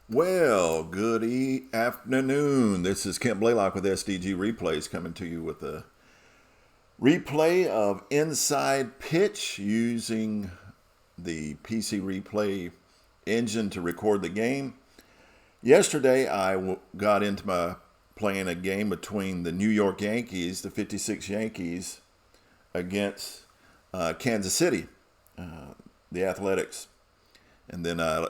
Well, good afternoon. This is Kent Blaylock with SDG Replays coming to you with a replay of Inside Pitch using the PC Replay engine to record the game. Yesterday, I got into playing a game between the New York Yankees, the 56 Yankees, against Kansas City, the Athletics. And then I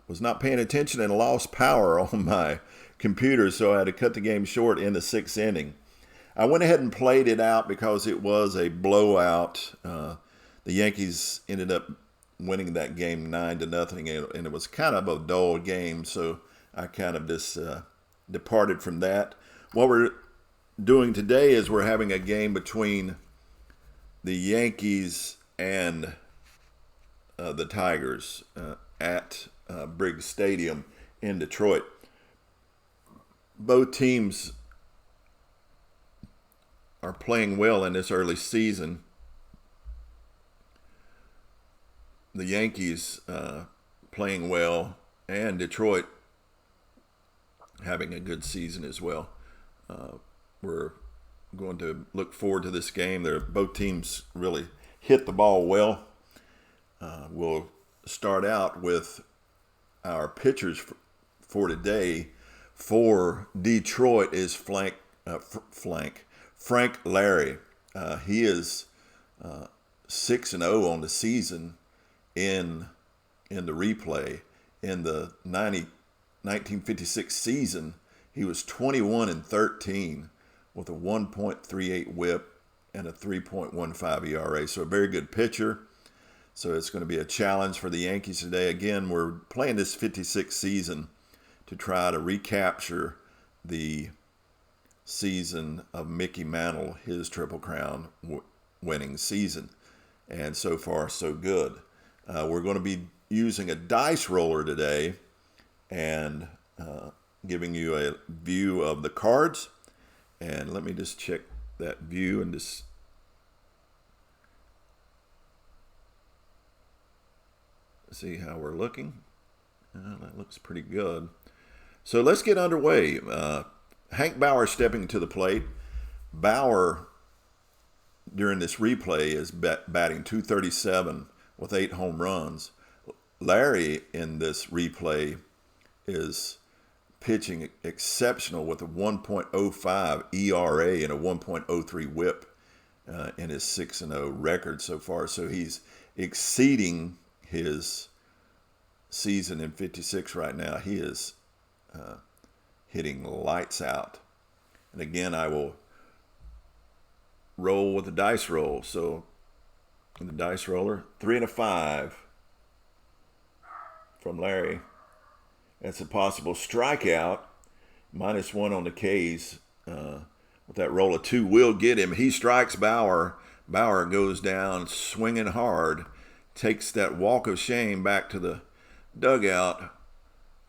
was not paying attention and lost power on my computer, so I had to cut the game short in the sixth inning. I went ahead and played it out because it was a blowout. The Yankees ended up winning that game 9-0, and it was kind of a dull game, so I kind of just departed from that. What we're doing today is we're having a game between the Yankees and the Tigers at Briggs Stadium in Detroit. Both teams are playing well in this early season. The Yankees playing well, and Detroit having a good season as well. We're going to look forward to this game. Both teams really hit the ball well. We'll start out with our pitchers for today. For Detroit is Frank Lary. He is 6-0 on the season in the replay. In the 1956 season, he was 21-13 with a 1.38 WHIP and a 3.15 ERA. So a very good pitcher. So it's going to be a challenge for the Yankees today. Again, we're playing this 56 season to try to recapture the season of Mickey Mantles, his Triple Crown winning season. And so far, so good. We're going to be using a dice roller today and giving you a view of the cards. And let me just check that view and just see how we're looking. That looks pretty good. So let's get underway. Hank Bauer stepping to the plate. Bauer, during this replay, is batting .237 with 8 home runs. Larry, in this replay, is pitching exceptional with a 1.05 ERA and a 1.03 WHIP in his 6-0 record so far. So he's exceeding his season in 56 right now. He is hitting lights out. And again, I will roll with the dice roll. So in the dice roller, 3 and a 5 from Larry. That's a possible strikeout. -1 on the K's. With that roll of 2 will get him. He strikes Bauer. Bauer goes down swinging hard. Takes that walk of shame back to the dugout.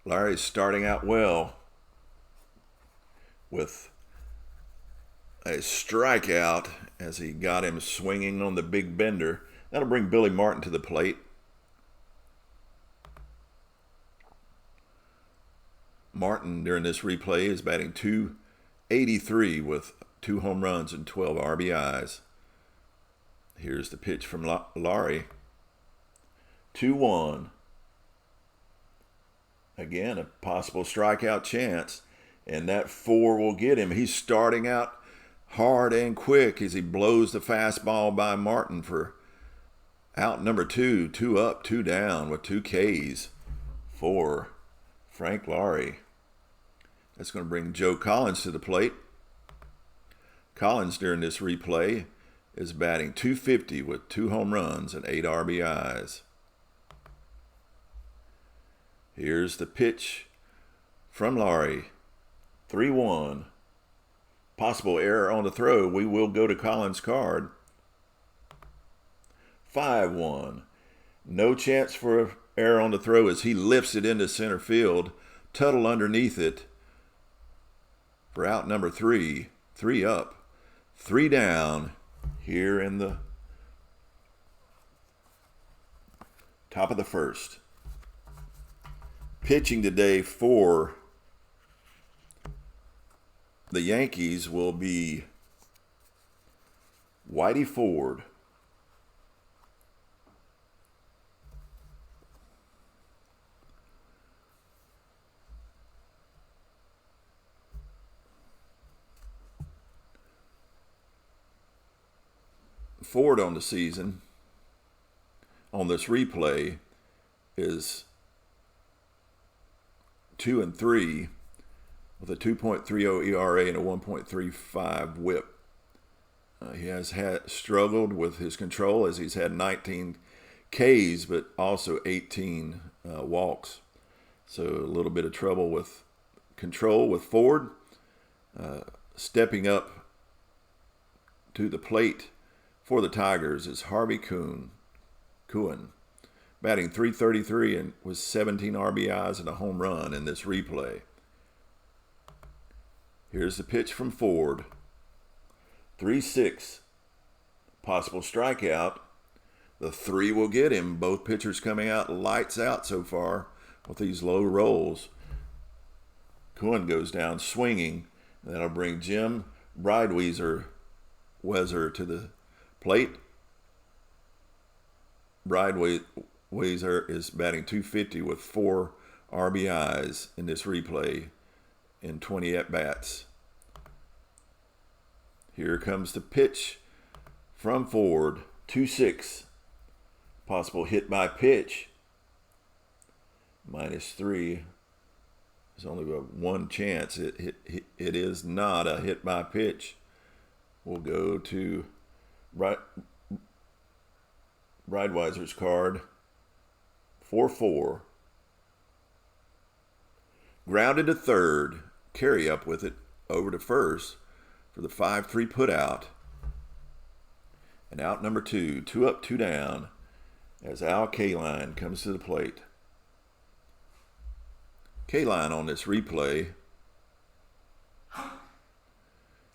Larry's starting out well with a strikeout as he got him swinging on the big bender. That'll bring Billy Martin to the plate. Martin, during this replay, is batting .283 with 2 home runs and 12 RBIs. Here's the pitch from Larry. 2-1. Again, a possible strikeout chance, and that 4 will get him. He's starting out hard and quick as he blows the fastball by Martin for out number 2. 2 up, 2 down with 2 Ks for Frank Lary. That's going to bring Joe Collins to the plate. Collins, during this replay, is batting .250 with 2 home runs and 8 RBIs. Here's the pitch from Lary. 3-1. Possible error on the throw. We will go to Collins' card. 5-1. No chance for error on the throw as he lifts it into center field. Tuttle underneath it for out number 3. 3 up, 3 down here in the top of the first. Pitching today for the Yankees will be Whitey Ford. Ford on the season, on this replay, is 2-3 with a 2.30 ERA and a 1.35 WHIP. He has struggled with his control, as he's had 19 Ks, but also 18 walks. So a little bit of trouble with control with Ford. Stepping up to the plate for the Tigers is Harvey Kuhn, batting .333 and with 17 RBIs and a home run in this replay. Here's the pitch from Ford. 3-6. Possible strikeout. The 3 will get him. Both pitchers coming out lights out so far with these low rolls. Kuhn goes down swinging. That'll bring Jim Weezer to the plate. Weezer is batting .250 with 4 RBIs in this replay in 20 at-bats. Here comes the pitch from Ford. 2-6. Possible hit by pitch. -3. There's only one chance. It is not a hit by pitch. We'll go to Breidweiser's card. 4-4. Grounded to third. Carry up with it over to first for the 5-3 put out. And out number 2. 2 up, 2 down as Al Kaline comes to the plate. Kaline on this replay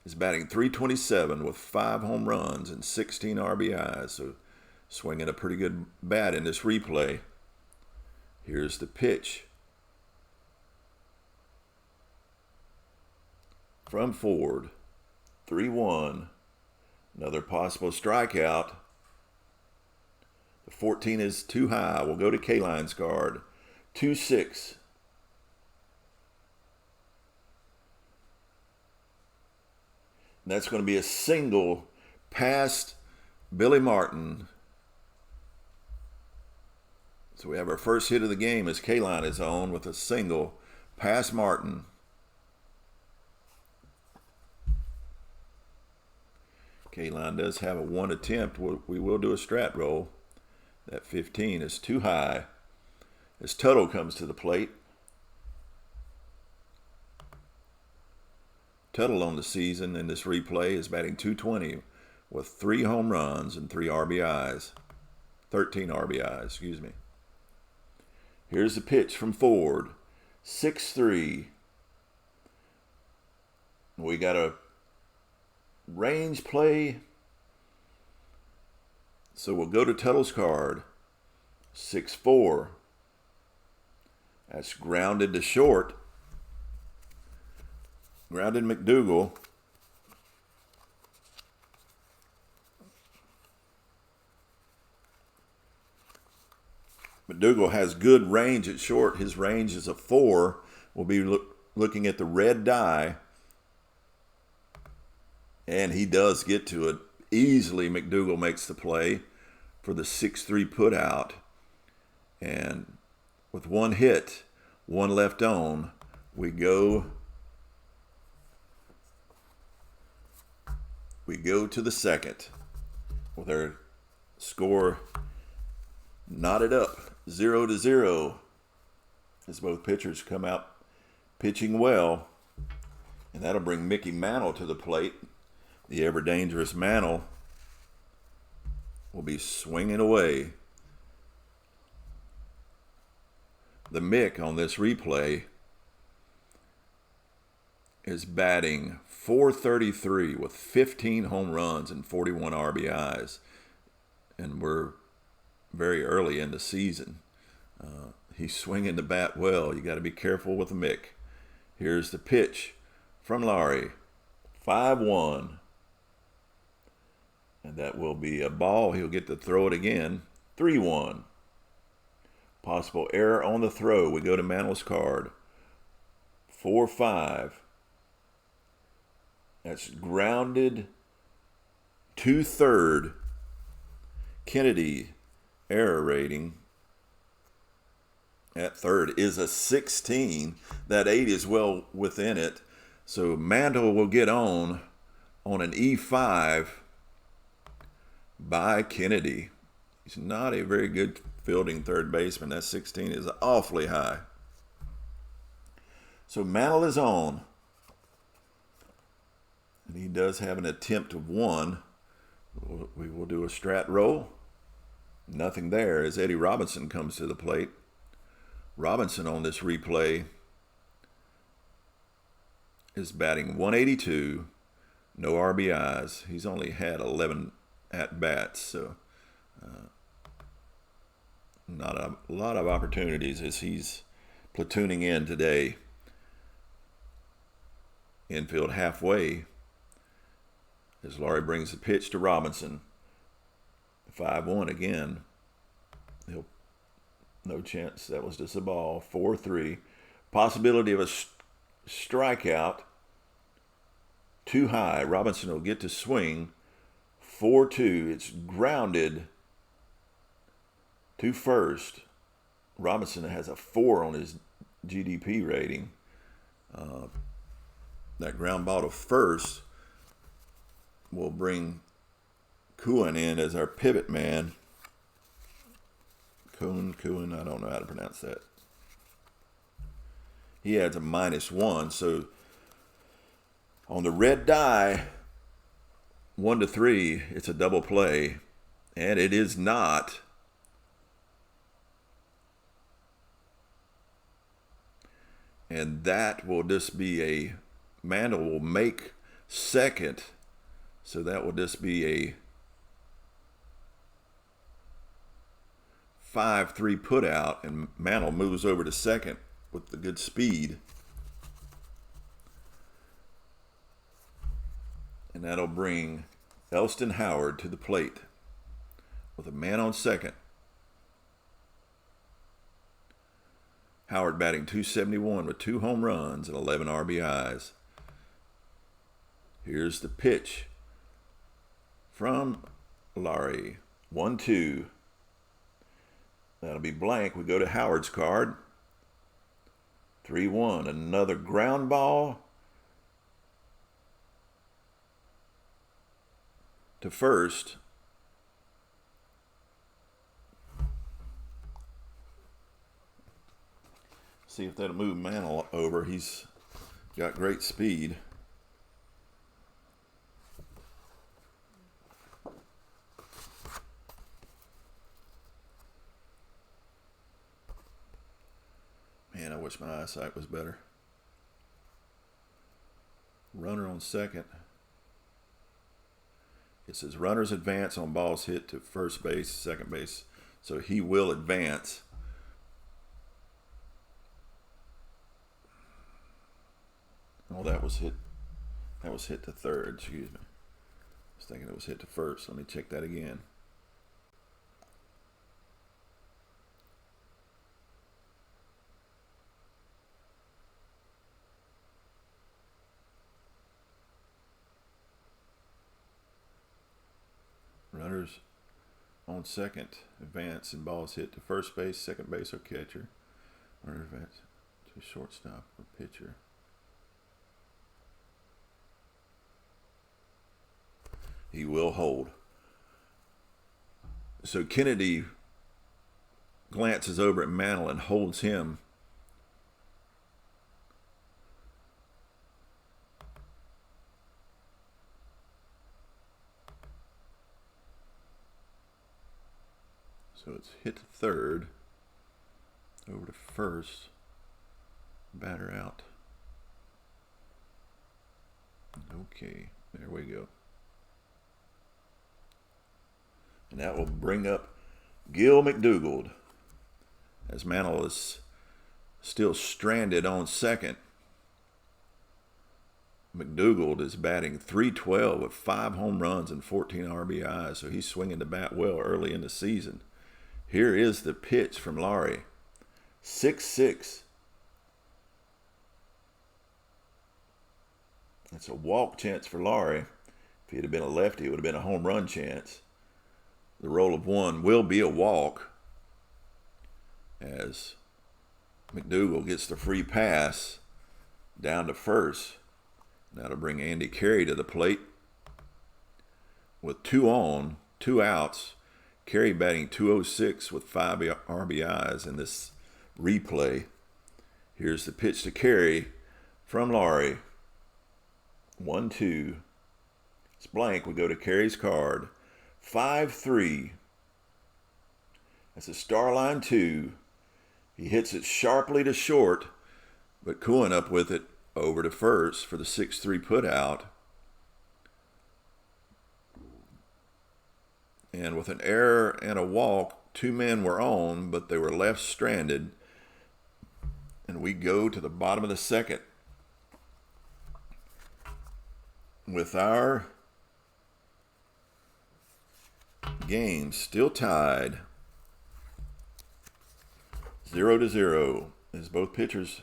is batting .327 with 5 home runs and 16 RBIs. So swinging a pretty good bat in this replay. Here's the pitch from Ford. 3-1. Another possible strikeout. The 14 is too high. We'll go to Kaline's card. 2-6. And that's going to be a single past Billy Martin. So we have our first hit of the game as Kaline is on with a single past Martin. Kaline does have a 1 attempt. We will do a strat roll. That 15 is too high as Tuttle comes to the plate. Tuttle on the season in this replay is batting .220 with 3 home runs and 13 RBIs, excuse me. Here's the pitch from Ford. 6-3. We got a range play. So we'll go to Tuttle's card. 6-4. That's grounded to short. Grounded McDougal. McDougal has good range at short. His range is a 4. We'll be looking at the red die. And he does get to it. Easily McDougal makes the play for the 6-3 put out. And with 1 hit, 1 left on, we go to the second with our score knotted up 0-0 as both pitchers come out pitching well. And that'll bring Mickey Mantle to the plate. The ever-dangerous Mantle will be swinging away. The Mick on this replay is batting .433 with 15 home runs and 41 RBIs. And we're very early in the season. He's swinging the bat well. You got to be careful with the Mick. Here's the pitch from Lowry. 5-1. And that will be a ball. He'll get to throw it again. 3-1. Possible error on the throw. We go to Mantles' card. 4-5. That's grounded to third. Kennedy error rating at third is a 16. That 8 is well within it. So Mantle will get on an E5 by Kennedy. He's not a very good fielding third baseman. That 16 is awfully high. So Mantle is on. And he does have an attempt of 1. We will do a strat roll. Nothing there as Eddie Robinson comes to the plate. Robinson on this replay is batting 182, no RBIs. He's only had 11 at-bats, so not a lot of opportunities as he's platooning in today. Infield halfway as Laurie brings the pitch to Robinson. 5-1 again. No chance. That was just a ball. 4-3. Possibility of a strikeout. Too high. Robinson will get to swing. 4-2. It's grounded to first. Robinson has a 4 on his GDP rating. That ground ball to first will bring Kuhn in as our pivot man. Kuhn, I don't know how to pronounce that. He adds a -1, so on the red die, 1-3, it's a double play, and it is not. And that will just be a Mantle will make second, so that will just be a 5-3 put out, and Mantle moves over to second with the good speed. And that'll bring Elston Howard to the plate with a man on second. Howard batting .271 with 2 home runs and 11 RBIs. Here's the pitch from Laurie. 1-2. That'll be blank. We go to Howard's card. 3-1. Another ground ball to first. See if that'll move Mantle over. He's got great speed. Man, I wish my eyesight was better. Runner on second. It says runners advance on balls hit to first base, second base. So he will advance. Oh, that was hit. That was hit to third. Excuse me. I was thinking it was hit to first. Let me check that again. Runners on second advance and balls hit to first base, second base, or catcher. Runner advance to shortstop or pitcher. He will hold. So Kennedy glances over at Mantle and holds him. So it's hit to third, over to first, batter out. Okay, there we go. And that will bring up Gil McDougald as Mantle is still stranded on second. McDougald is batting .312 with 5 home runs and 14 RBIs, so he's swinging the bat well early in the season. Here is the pitch from Laurie. 6-6. That's a walk chance for Laurie. If he'd have been a lefty, it would have been a home run chance. The roll of 1 will be a walk as McDougald gets the free pass down to first. That'll bring Andy Carey to the plate with 2 on, 2 outs. Carey batting .206 with 5 RBIs in this replay. Here's the pitch to Carey from Laurie. 1-2. It's blank. We go to Carey's card. 5-3. That's a star line 2. He hits it sharply to short, but Cohen up with it over to first for the 6-3 put out. And with an error and a walk, 2 men were on, but they were left stranded. And we go to the bottom of the second with our game still tied 0-0 as both pitchers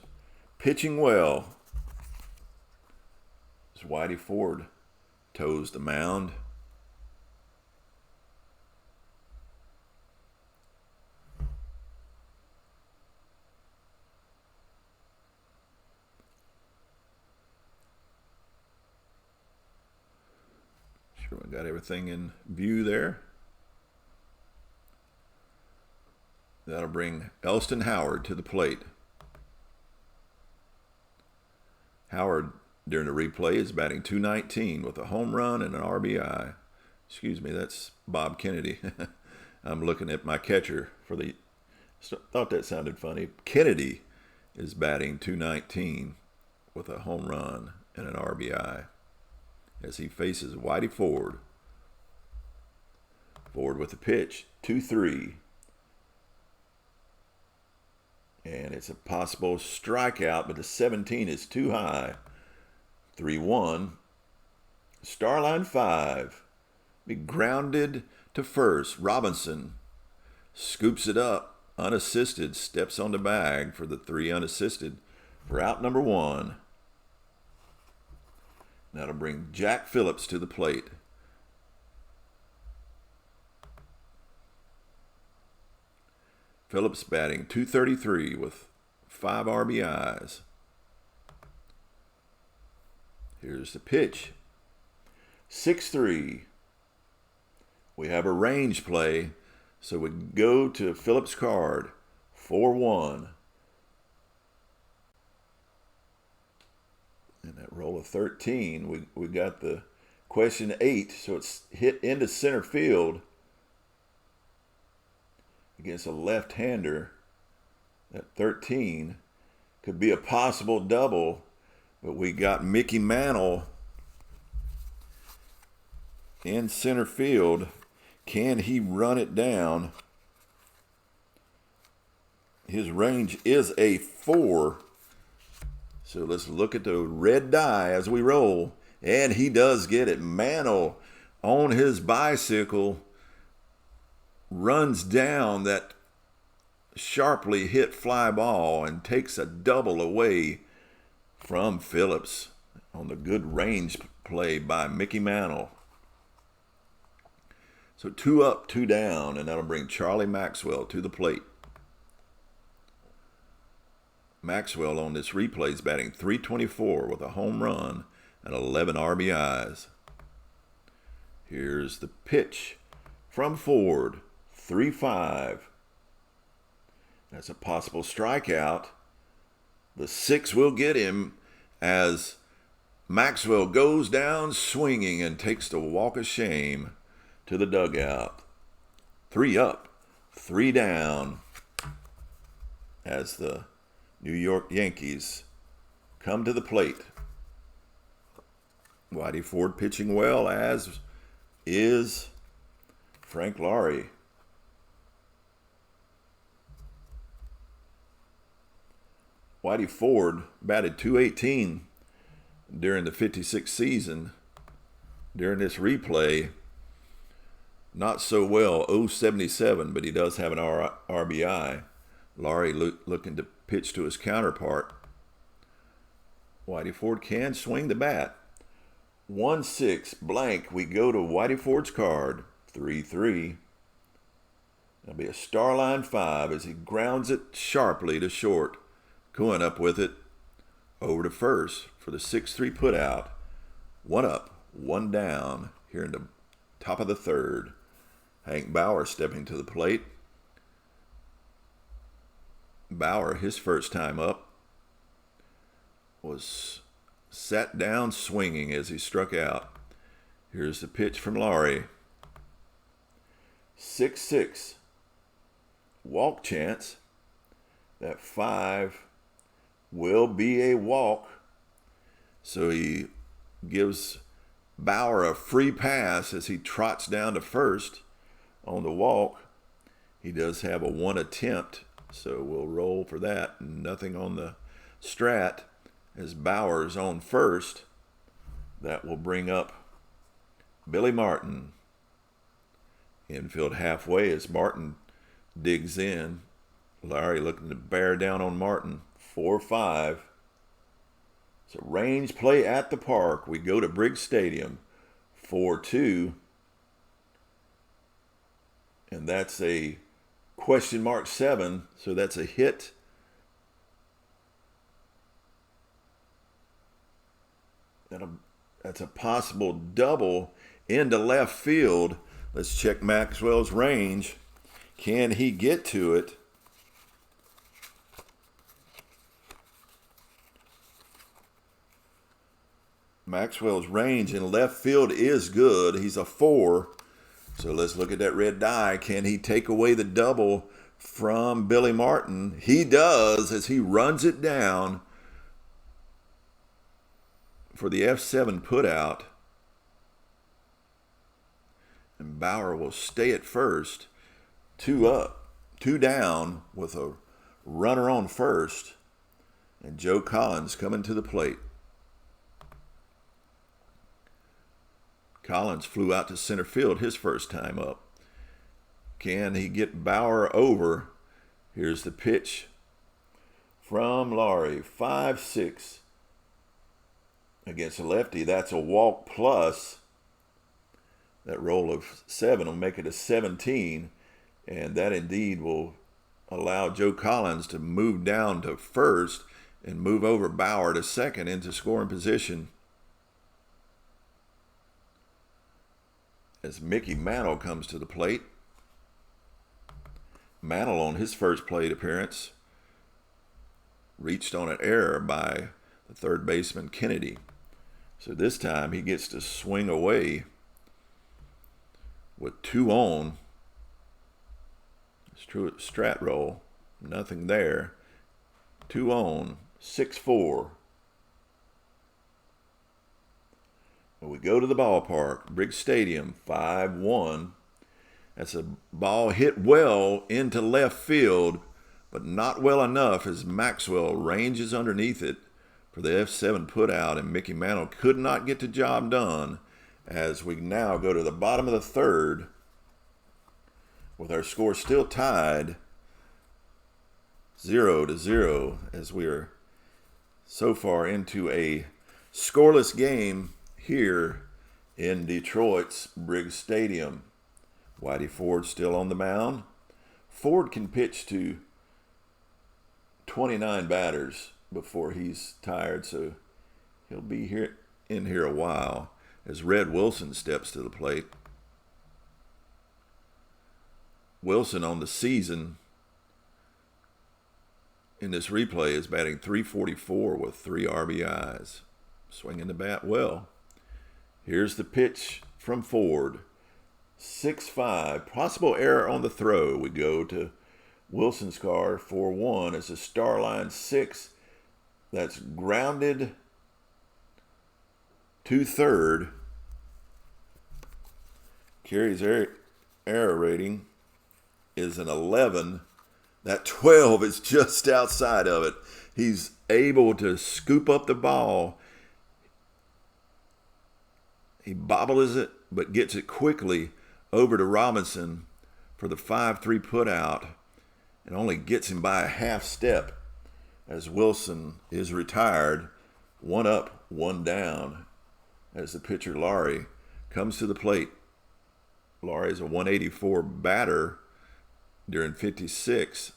pitching well. As Whitey Ford toes the mound. Sure we got everything in view there. That'll bring Elston Howard to the plate. Howard, during the replay, is batting .219 with a home run and an RBI. Excuse me, that's Bob Kennedy. I'm looking at my catcher for the... Thought that sounded funny. Kennedy is batting .219 with a home run and an RBI as he faces Whitey Ford. Ford with the pitch, 2-3. And it's a possible strikeout, but the 17 is too high. 3-1. Starline 5. Be grounded to first. Robinson scoops it up, unassisted, steps on the bag for the 3 unassisted for out number 1. That'll bring Jack Phillips to the plate. Phillips batting .233 with 5 RBIs. Here's the pitch. 6-3. We have a range play, so we go to Phillips' card. 4-1. And that roll of 13, we got the question 8, so it's hit into center field against a left-hander. That 13 could be a possible double, but we got Mickey Mantle in center field. Can he run it down? His range is a 4. So let's look at the red die as we roll. And he does get it. Mantle on his bicycle runs down that sharply hit fly ball and takes a double away from Phillips on the good range play by Mickey Mantle. So 2 up, 2 down, and that'll bring Charlie Maxwell to the plate. Maxwell on this replay is batting .324 with a home run and 11 RBIs. Here's the pitch from Ford. 3-5. That's a possible strikeout. The 6 will get him as Maxwell goes down swinging and takes the walk of shame to the dugout. 3 up, 3 down as the New York Yankees come to the plate. Whitey Ford pitching well, as is Frank Laurie. Whitey Ford batted .218 during the 56 season. During this replay, not so well, .077, but he does have an RBI. Laurie looking to pitch to his counterpart. Whitey Ford can swing the bat. 1-6 blank. We go to Whitey Ford's card. 3-3. That'll be a star line 5 as he grounds it sharply to short. Going up with it over to first for the 6-3 put out. 1 up, 1 down here in the top of the third. Hank Bauer stepping to the plate. Bauer, his first time up, was sat down swinging as he struck out. Here's the pitch from Laurie. 6-6. Walk chance. That 5 will be a walk. So he gives Bauer a free pass as he trots down to first on the walk. He does have a 1 attempt, so we'll roll for that. Nothing on the strat as Bauer's on first. That will bring up Billy Martin. Infield halfway as Martin digs in. Larry looking to bear down on Martin. 4-5. It's a range play at the park. We go to Briggs Stadium. 4-2. And that's a question mark 7. So that's a hit. That's a possible double into left field. Let's check Maxwell's range. Can he get to it? Maxwell's range in left field is good. He's a 4. So let's look at that red die. Can he take away the double from Billy Martin? He does as he runs it down for the F7 put out. And Bauer will stay at first. 2 up, 2 down with a runner on first. And Joe Collins coming to the plate. Collins flew out to center field his first time up. Can he get Bauer over? Here's the pitch from Laurie. 5-6 against a lefty. That's a walk plus. That roll of 7 will make it a 17. And that indeed will allow Joe Collins to move down to first and move over Bauer to second into scoring position. As Mickey Mantles comes to the plate. Mantles on his first plate appearance reached on an error by the third baseman Kennedy. So this time he gets to swing away with 2 on. It's true strat roll. Nothing there. 2 on. 6-4. We go to the ballpark, Briggs Stadium, 5-1. That's a ball hit well into left field, but not well enough as Maxwell ranges underneath it for the F7 put out, and Mickey Mantles could not get the job done as we now go to the bottom of the third with our score still tied 0-0 as we are so far into a scoreless game here in Detroit's Briggs Stadium. Whitey Ford still on the mound. Ford can pitch to 29 batters before he's tired, so he'll be in here a while as Red Wilson steps to the plate. Wilson on the season in this replay is batting .344 with 3 RBIs. Swinging the bat well. Here's the pitch from Ford. 6-5. Possible error on the throw. We go to Wilson's car. 4-1. It's a star line 6. That's grounded to third. Carey's error rating is an 11. That 12 is just outside of it. He's able to scoop up the ball. He bobbles it, but gets it quickly over to Robinson for the 5-3 put out, and only gets him by a half step as Wilson is retired. 1 up, 1 down as the pitcher Laurie comes to the plate. Laurie is a 184 batter during 56.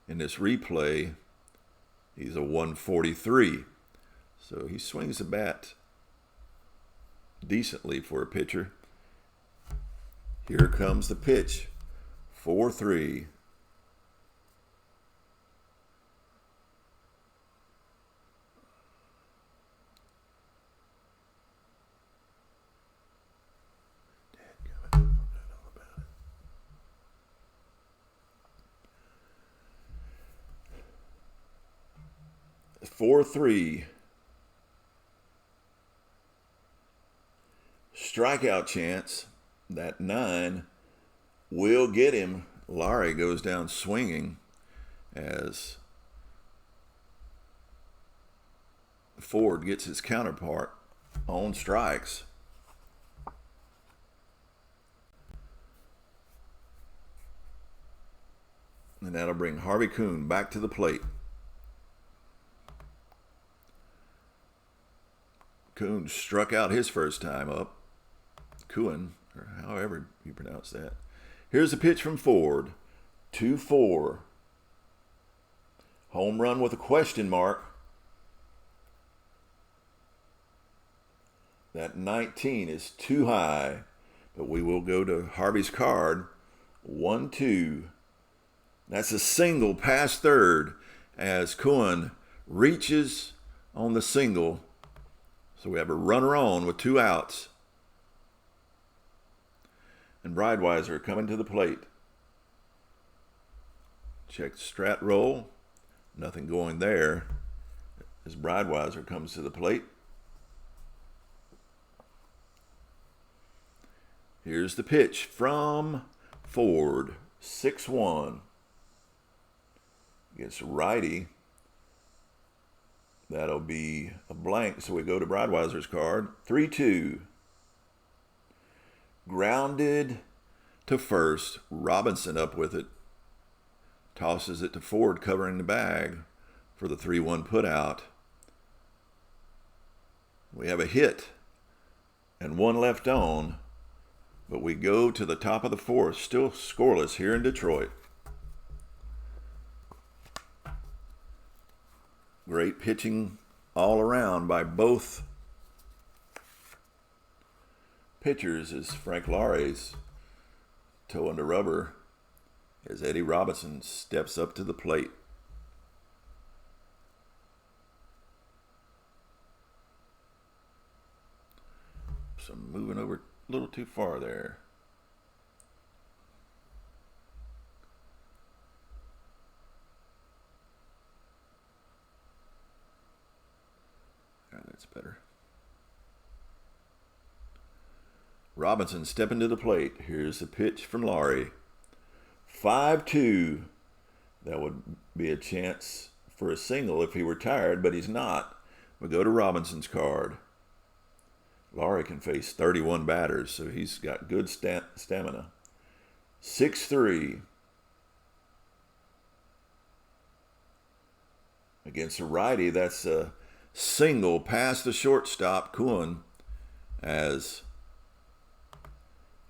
In this replay, he's a 143. So he swings the bat decently for a pitcher. Here comes the pitch. 4-3. Strikeout chance. That 9 will get him. Laurie goes down swinging as Ford gets his counterpart on strikes. And that'll bring Harvey Kuhn back to the plate. Kuhn struck out his first time up. Kuhn, or however you pronounce that. Here's a pitch from Ford. 2-4. Home run with a question mark. That 19 is too high, but we will go to Harvey's card. 1-2. That's a single past third as Kuhn reaches on the single. So we have a runner on with 2 outs. And Breidweiser coming to the plate. Check the strat roll. Nothing going there as Breidweiser comes to the plate. Here's the pitch from Ford. 6-1. Against righty. That'll be a blank, so we go to Breidweiser's card. 3-2. Grounded to first. Robinson up with it. Tosses it to Ford, covering the bag for the 3-1 put out. We have a hit and 1 left on, but we go to the top of the 4th, still scoreless here in Detroit. Great pitching all around by both pitchers as Frank Laurie's toe under rubber as Eddie Robinson steps up to the plate. So I'm moving over a little too far there. That's better. Robinson stepping to the plate. Here's the pitch from Laurie. 5-2. That would be a chance for a single if he were tired, but he's not. We go to Robinson's card. Laurie can face 31 batters, so he's got good stamina. 6-3. Against a righty, that's a single past the shortstop, Kuhn, as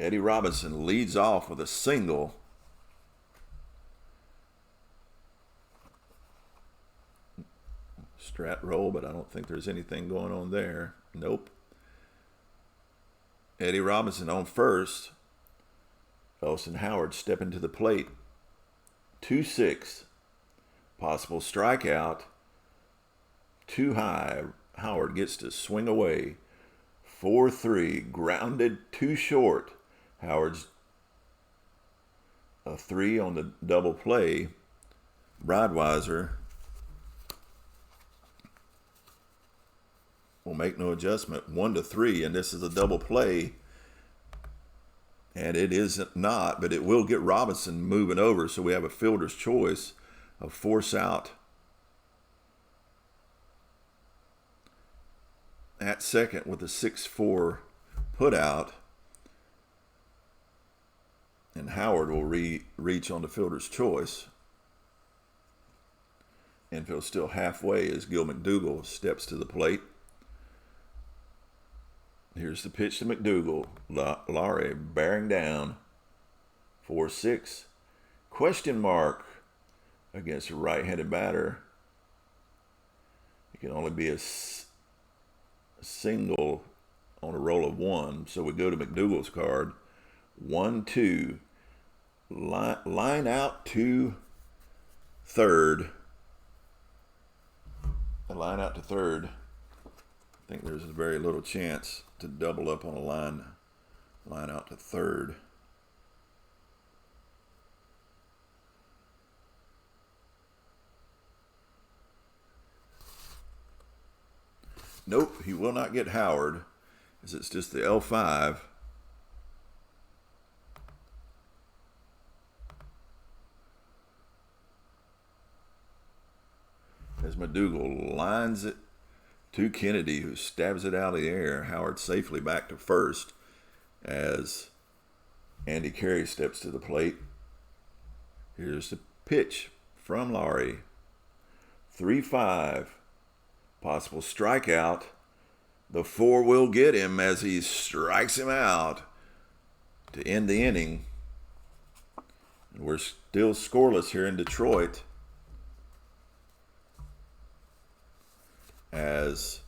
Eddie Robinson leads off with a single. Strat roll, but I don't think there's anything going on there. Nope. Eddie Robinson on first. Elston Howard stepping to the plate. 2-6. Possible strikeout. Too high. Howard gets to swing away. 4-3. Grounded too short. Howard's a 3 on the double play. Breidweiser will make no adjustment. 1-3, and this is a double play. And it isn't not, but it will get Robinson moving over, so we have a fielder's choice of force out at second with a 6-4 put out. And Howard will reach on the fielder's choice. Infield still halfway as Gil McDougall steps to the plate. Here's the pitch to McDougall. Laurie bearing down. 4-6. Question mark against a right-handed batter. It can only be a single on a roll of 1. So we go to McDougall's card. 1-2. Line out to third. A line out to third. I think there's very little chance to double up on a line out to third. Nope, he will not get Howard, as it's just the L5. As McDougall lines it to Kennedy, who stabs it out of the air. Howard safely back to first as Andy Carey steps to the plate. Here's the pitch from Laurie. 3-5. Possible strikeout. The 4 will get him as he strikes him out to end the inning. And we're still scoreless here in Detroit, as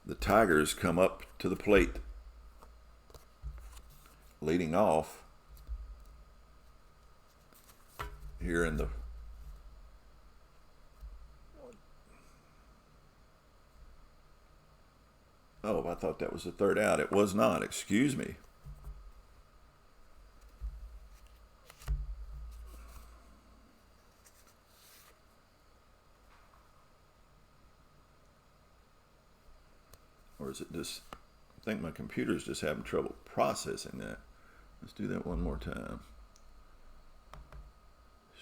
the Tigers come up to the plate. Leading off here in the Oh, I thought that was the third out. It was not. Excuse me. Or is it just, I think my computer's just having trouble processing that. Let's do that one more time.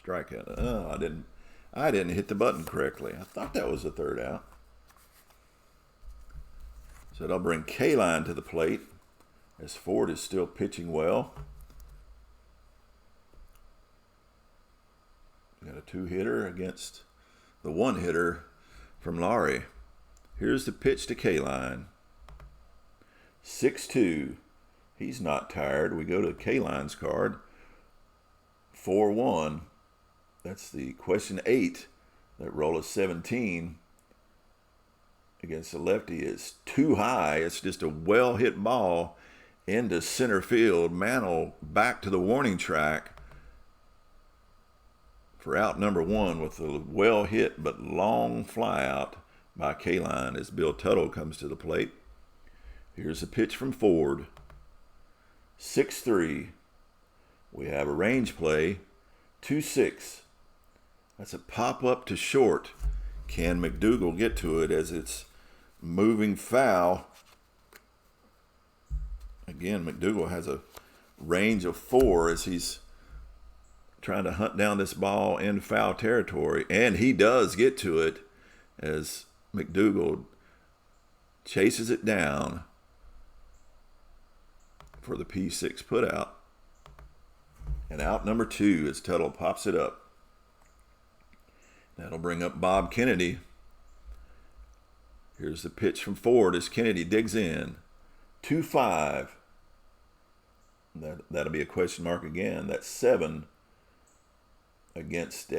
Strikeout. Oh, I didn't hit the button correctly. I thought that was the third out. So that'll bring K-Line to the plate as Ford is still pitching well. Got a 2-hitter against the 1-hitter from Laurie. Here's the pitch to K-Line. 6-2. He's not tired. We go to K-Line's card. 4-1. That's the question 8. That roll of 17 against the lefty is too high. It's just a well-hit ball into center field. Mantle back to the warning track for out number 1 with a well-hit but long fly out by K-Line as Bill Tuttle comes to the plate. Here's a pitch from Ford. 6-3. We have a range play. 2-6. That's a pop-up to short. Can McDougall get to it as it's moving foul? Again, McDougall has a range of 4 as he's trying to hunt down this ball in foul territory. And he does get to it as McDougall chases it down for the P6 putout. And out number 2 as Tuttle pops it up. That'll bring up Bob Kennedy. Here's the pitch from Ford as Kennedy digs in. 2-5. That'll be a question mark again. That's 7 against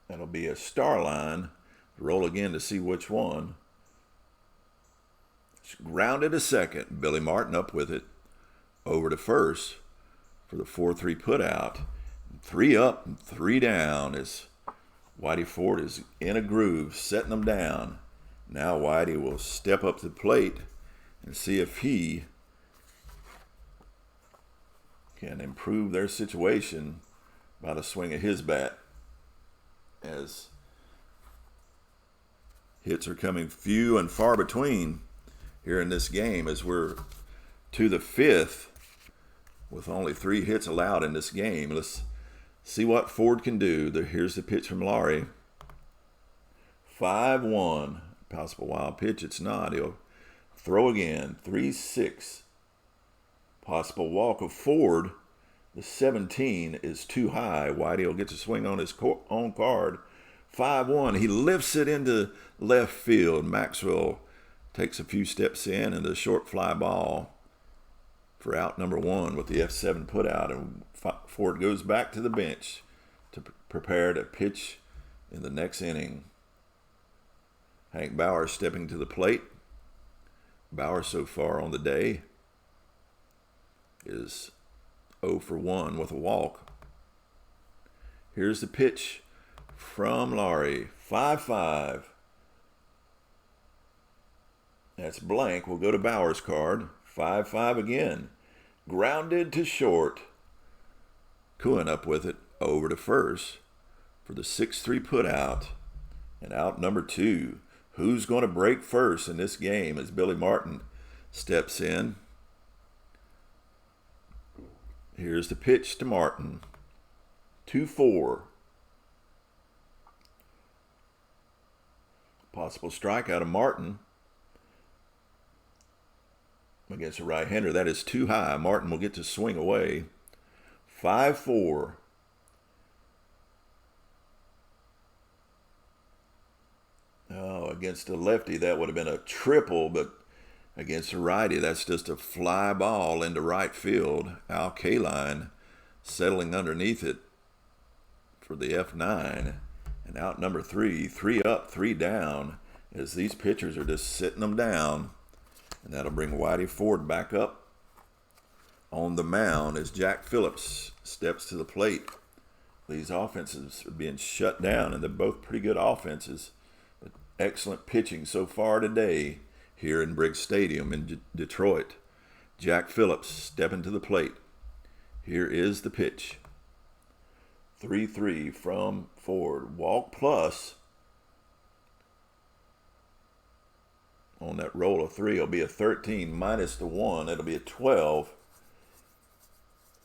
that'll be a star line. Roll again to see which one. It's grounded to second. Billy Martin up with it. Over to first for the 4-3 put out. 3 up and 3 down as Whitey Ford is in a groove, setting them down. Now Whitey will step up to the plate and see if he can improve their situation by the swing of his bat, as hits are coming few and far between here in this game as we're to the 5th with only 3 hits allowed in this game. Let's see what Ford can do. Here's the pitch from Laurie. 5-1. Possible wild pitch. It's not. He'll throw again. 3-6. Possible walk of Ford. The 17 is too high. Whitey will get to swing on his own card. 5-1. He lifts it into left field. Maxwell takes a few steps in, and the short fly ball for out number 1 with the F7 put out. And Ford goes back to the bench to prepare to pitch in the next inning. Hank Bauer stepping to the plate. Bauer so far on the day is 0 for 1 with a walk. Here's the pitch from Laurie. 5-5. That's blank. We'll go to Bauer's card. 5-5 again. Grounded to short. Cooing up with it over to first for the 6-3 put out. And out number 2. Who's going to break first in this game as Billy Martin steps in? Here's the pitch to Martin. 2-4. Possible strikeout of Martin against a right-hander. That is too high. Martin will get to swing away. 5-4. Oh, against a lefty, that would have been a triple, but against a righty, that's just a fly ball into right field. Al Kaline settling underneath it for the F9. And out number 3, 3 up, 3 down, as these pitchers are just sitting them down. And that'll bring Whitey Ford back up on the mound as Jack Phillips steps to the plate. These offenses are being shut down, and they're both pretty good offenses. But excellent pitching so far today here in Briggs Stadium in Detroit. Jack Phillips stepping to the plate. Here is the pitch. 3-3 from Ford. Walk plus. On that roll of 3, it'll be a 13 minus the 1. It'll be a 12.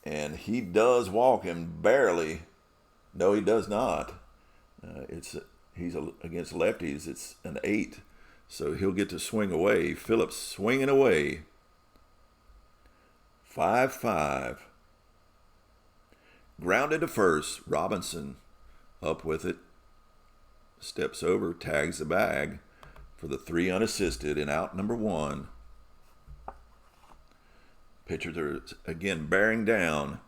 And he does walk him barely. No, he does not. He's against lefties. It's an 8. So he'll get to swing away. Phillips swinging away. 5-5. Grounded to first. Robinson up with it. Steps over, tags the bag for the 3 unassisted and out number 1. Pitchers are again bearing down,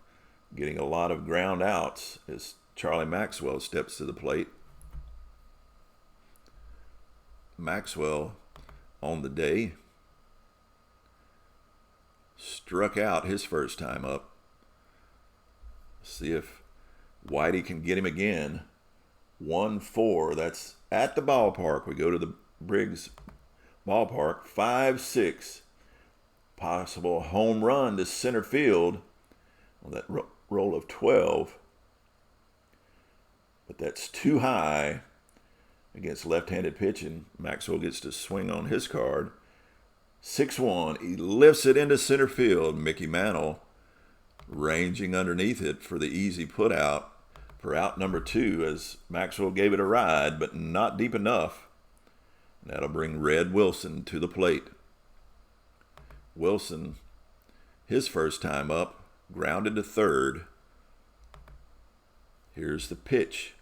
getting a lot of ground outs as Charlie Maxwell steps to the plate. Maxwell on the day struck out his first time up. See if Whitey can get him again. 1-4. That's at the ballpark. We go to the Briggs ballpark. 5-6. Possible home run to center field on that roll of 12. But that's too high against left-handed pitching. Maxwell gets to swing on his card. 6-1. He lifts it into center field. Mickey Mantles ranging underneath it for the easy put out for out number 2 as Maxwell gave it a ride, but not deep enough. That'll bring Red Wilson to the plate. Wilson, his first time up, grounded to third. Here's the pitch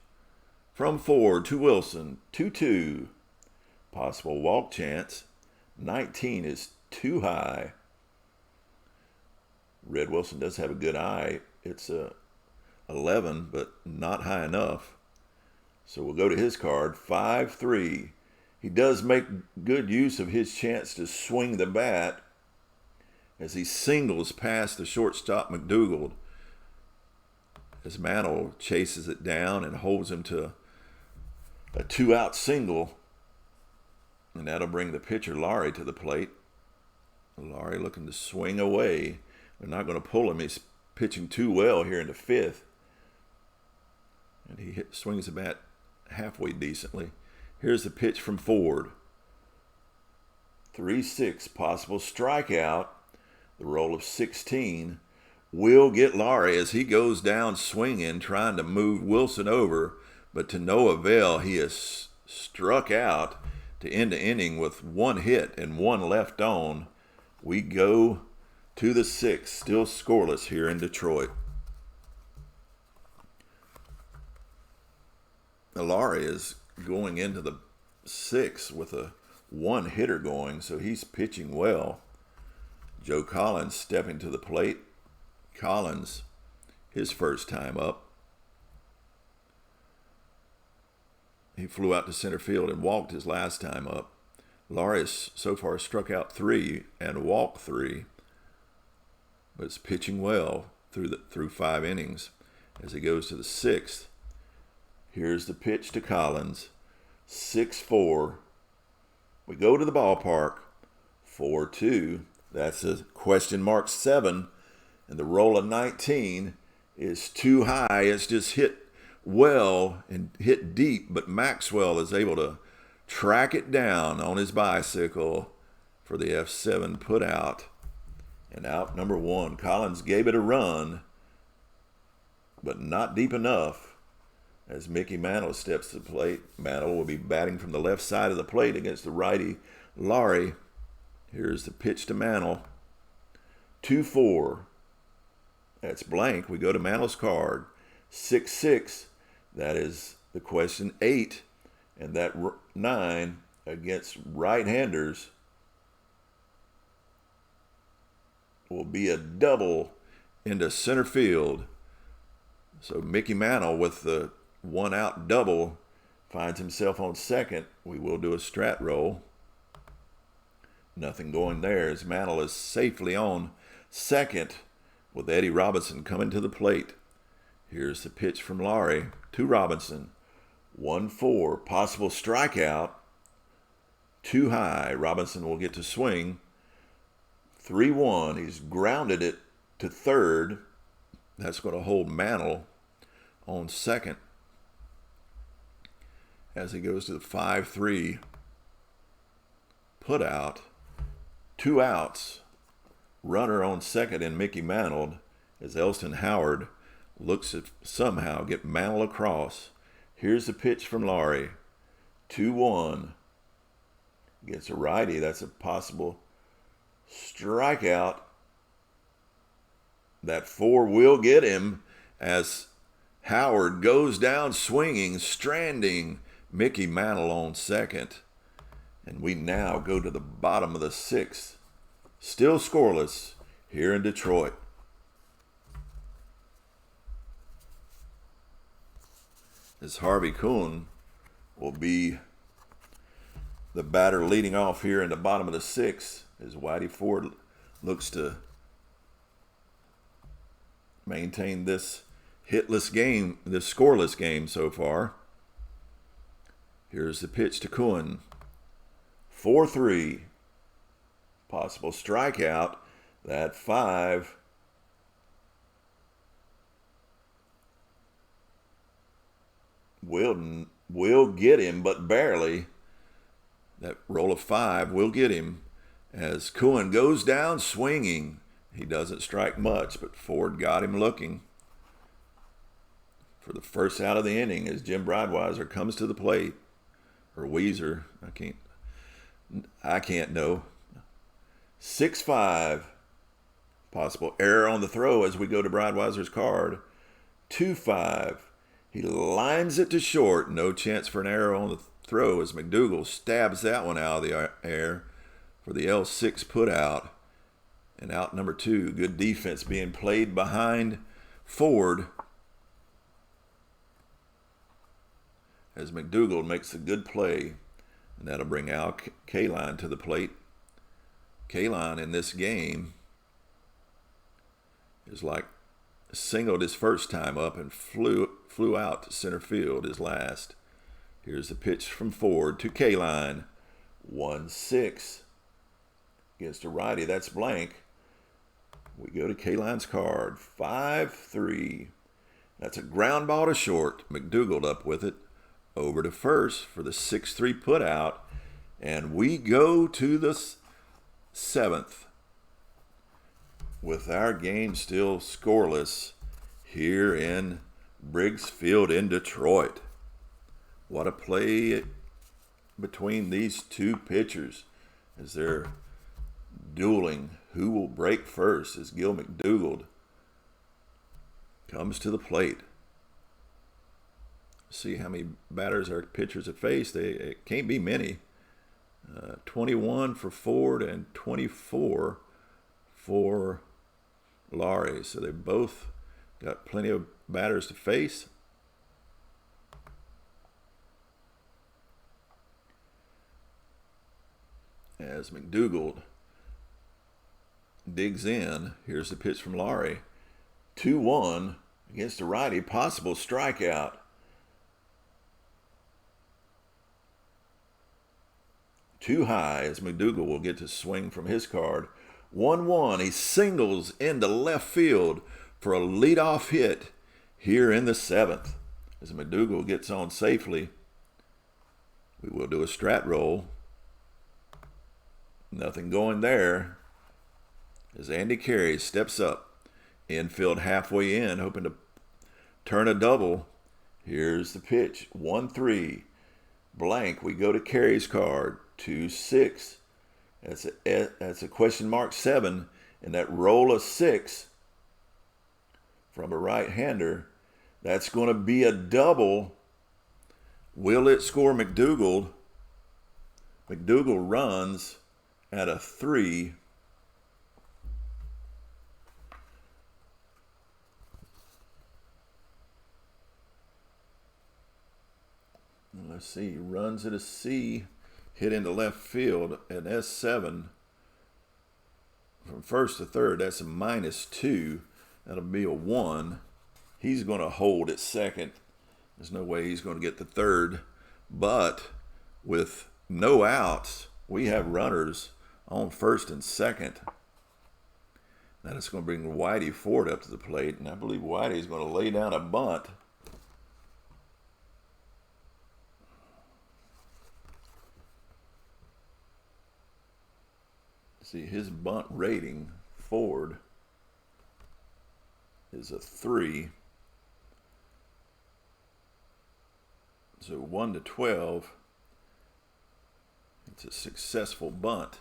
from Ford to Wilson. 2-2. Possible walk chance. 19 is too high. Red Wilson does have a good eye. It's a 11, but not high enough. So we'll go to his card. 5-3. He does make good use of his chance to swing the bat as he singles past the shortstop McDougal. As Mantles chases it down and holds him to a 2-out single. And that'll bring the pitcher Laurie to the plate. Laurie looking to swing away. They're not going to pull him. He's pitching too well here in the 5th. And he swings the bat halfway decently. Here's the pitch from Ford. 3-6. Possible strikeout. The roll of 16 will get Laurie as he goes down swinging, trying to move Wilson over, but to no avail. He is struck out to end the inning with 1 hit and 1 left on. We go to the 6th, still scoreless here in Detroit. Laurie is going into the 6th with a 1-hitter going, so he's pitching well. Joe Collins stepping to the plate. Collins, his first time up. He flew out to center field and walked his last time up. Laurie has so far struck out 3 and walked 3, but is pitching well through 5 innings as he goes to the 6th. Here's the pitch to Collins. 6-4. We go to the ballpark. 4-2. That's a question mark 7. And the roll of 19 is too high. It's just hit well and hit deep, but Maxwell is able to track it down on his bicycle for the F7 put out. And out number 1. Collins gave it a run, but not deep enough. As Mickey Mantles steps to the plate, Mantle will be batting from the left side of the plate against the righty Laurie. Here's the pitch to Mantle. 2-4. That's blank. We go to Mantle's card. 6-6. That is the question 8. And that 9 against right-handers will be a double into center field. So Mickey Mantle with the 1-out double finds himself on second. We will do a strat roll. Nothing going there as Mantle is safely on second with Eddie Robinson coming to the plate. Here's the pitch from Laurie to Robinson. 1-4. Possible strikeout. Too high. Robinson will get to swing. 3-1. He's grounded it to third. That's going to hold Mantle on second as he goes to the 5-3 put out. 2 outs. Runner on second in Mickey Mantle as Elston Howard looks to somehow get Mantle across. Here's the pitch from Laurie. 2-1. Against a righty. That's a possible strikeout. That 4 will get him as Howard goes down swinging, stranding Mickey Mantle on second. And we now go to the bottom of the 6th. Still scoreless here in Detroit. As Harvey Kuhn will be the batter leading off here in the bottom of the 6th as Whitey Ford looks to maintain this hitless game, this scoreless game so far. Here's the pitch to Kuhn. 4-3. Possible strikeout. That 5. Will get him, but barely. That roll of 5 will get him as Kuhn goes down swinging. He doesn't strike much, but Ford got him looking for the first out of the inning as Jim Breitweiser comes to the plate. Or Weezer. I can't know. 6-5. Possible error on the throw as we go to Breitweiser's card. 2-5. He lines it to short. No chance for an error on the throw as McDougal stabs that one out of the air for the L6 put out. And out number 2. Good defense being played behind Ford as McDougal makes a good play. And that'll bring Al Kaline to the plate. Kaline in this game is like singled his first time up and flew out to center field his last. Here's the pitch from Ford to Kaline. 1-6 against a righty. That's blank. We go to Kaline's card. 5-3. That's a ground ball to short. McDougal up with it. Over to first for the 6-3 put out. And we go to the 7th with our game still scoreless here in Briggs Field in Detroit. What a play between these two pitchers as they're dueling. Who will break first as Gil McDougald comes to the plate. See how many batters our pitchers have faced. It can't be many. 21 for Ford and 24 for Laurie. So they both got plenty of batters to face. As McDougald digs in, here's the pitch from Laurie. 2-1 against the righty, possible strikeout. Too high as McDougald will get to swing from his card. 1-1, he singles into left field for a leadoff hit here in the 7th. As McDougald gets on safely, we will do a strat roll. Nothing going there as Andy Carey steps up. Infield halfway in, hoping to turn a double. Here's the pitch. 1-3. Blank. We go to Carey's card. 2-6. That's a question mark 7. And that roll of 6 from a right-hander, that's going to be a double. Will it score McDougald? McDougald runs at a 3. Let's see, runs at a C, hit into left field at S7. From first to third, that's a -2. That'll be a 1. He's going to hold at second. There's no way he's going to get to third. But with no outs, we have runners on first and second. That is going to bring Whitey Ford up to the plate, and I believe Whitey is going to lay down a bunt. See, his bunt rating, Ford, is a 3. So 1-12. It's a successful bunt.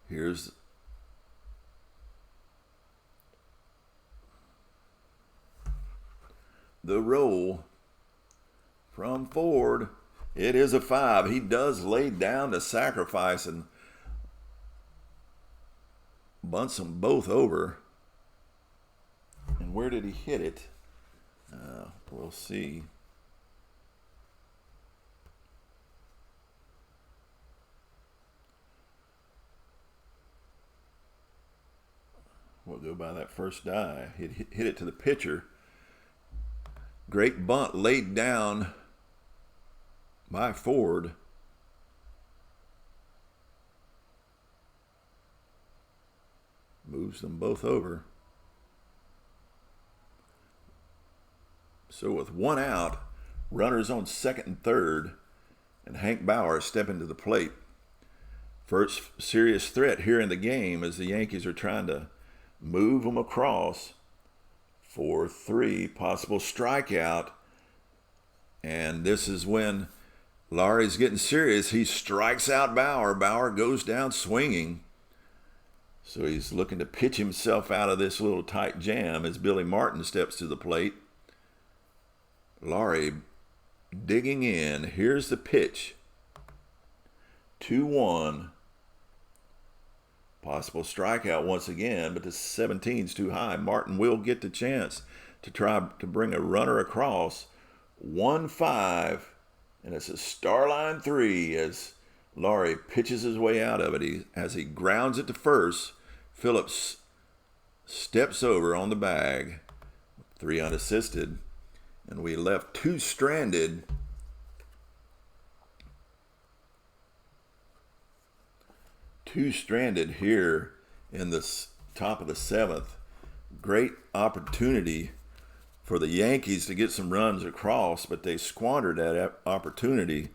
Here's the roll from Ford. It is a 5. He does lay down the sacrifice and bunts them both over. And where did he hit it? We'll see. We'll go by that first die. Hit it to the pitcher. Great bunt laid down by Ford. Moves them both over. So with 1 out, runners on second and third, and Hank Bauer stepping to the plate. First serious threat here in the game as the Yankees are trying to move them across. 4-3, possible strikeout. And this is when Laurie's getting serious. He strikes out Bauer. Bauer goes down swinging. So he's looking to pitch himself out of this little tight jam as Billy Martin steps to the plate. Laurie digging in. Here's the pitch. 2-1. Possible strikeout once again, but the 17's too high. Martin will get the chance to try to bring a runner across. 1-5, and it's a Starline 3 as Laurie pitches his way out of it. As he grounds it to first, Phillips steps over on the bag. 3 unassisted, and we left 2 stranded. Two stranded here in the top of the 7th. Great opportunity for the Yankees to get some runs across, but they squandered that opportunity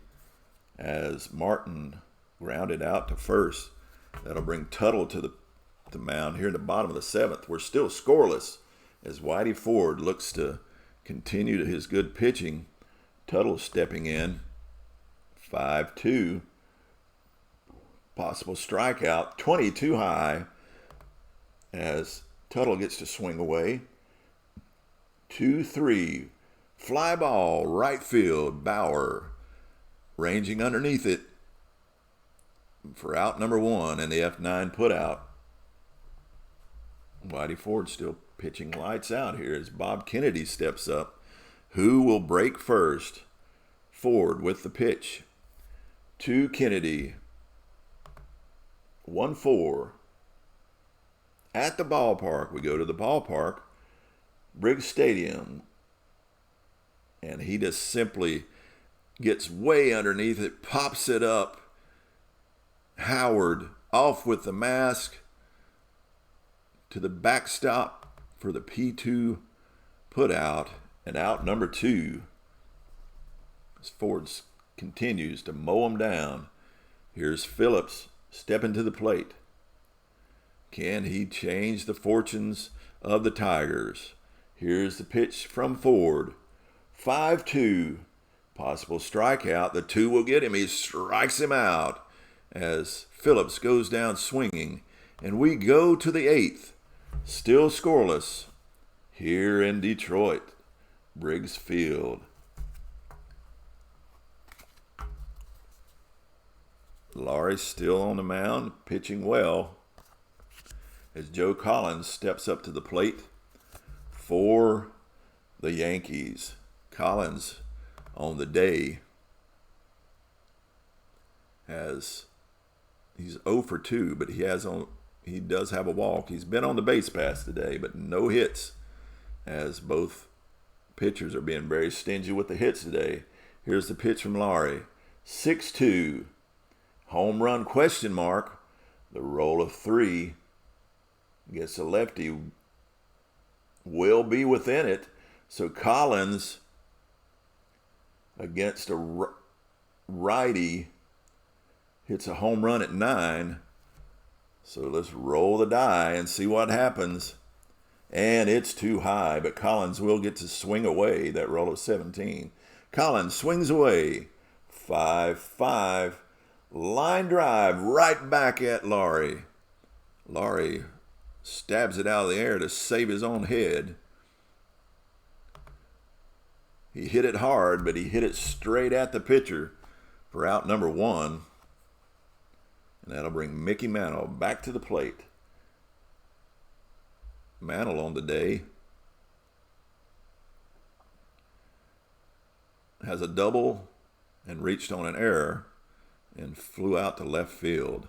as Martin grounded out to first. That'll bring Tuttle to the mound here in the bottom of the 7th. We're still scoreless as Whitey Ford looks to continue to his good pitching. Tuttle stepping in. 5-2. Possible strikeout, 22 high, as Tuttle gets to swing away. 2-3. Fly ball, right field, Bauer ranging underneath it for out number 1 and the F9 put out. Whitey Ford still pitching lights out here as Bob Kennedy steps up. Who will break first? Ford with the pitch to Kennedy. 1-4. At the ballpark. We go to the ballpark, Briggs Stadium. And he just simply gets way underneath it, pops it up. Howard off with the mask to the backstop for the P2 put out, and out number 2. As Ford continues to mow him down. Here's Phillips stepping to the plate. Can he change the fortunes of the Tigers? Here's the pitch from Ford. 5-2. Possible strikeout. The 2 will get him. He strikes him out as Phillips goes down swinging. And we go to the 8th. Still scoreless here in Detroit, Briggs Field. Laurie still on the mound, pitching well as Joe Collins steps up to the plate for the Yankees. Collins on the day he's 0 for 2, but he does have a walk. He's been on the base pass today, but no hits, as both pitchers are being very stingy with the hits today. Here's the pitch from Laurie. 6-2. Home run question mark. The roll of 3. Gets a lefty. Will be within it. So Collins against a righty hits a home run at 9. So let's roll the die and see what happens. And it's too high, but Collins will get to swing away that roll of 17. Collins swings away. 5-5. Line drive right back at Laurie. Laurie stabs it out of the air to save his own head. He hit it hard, but he hit it straight at the pitcher for out number 1. And that'll bring Mickey Mantle back to the plate. Mantle on the day has a double and reached on an error and flew out to left field.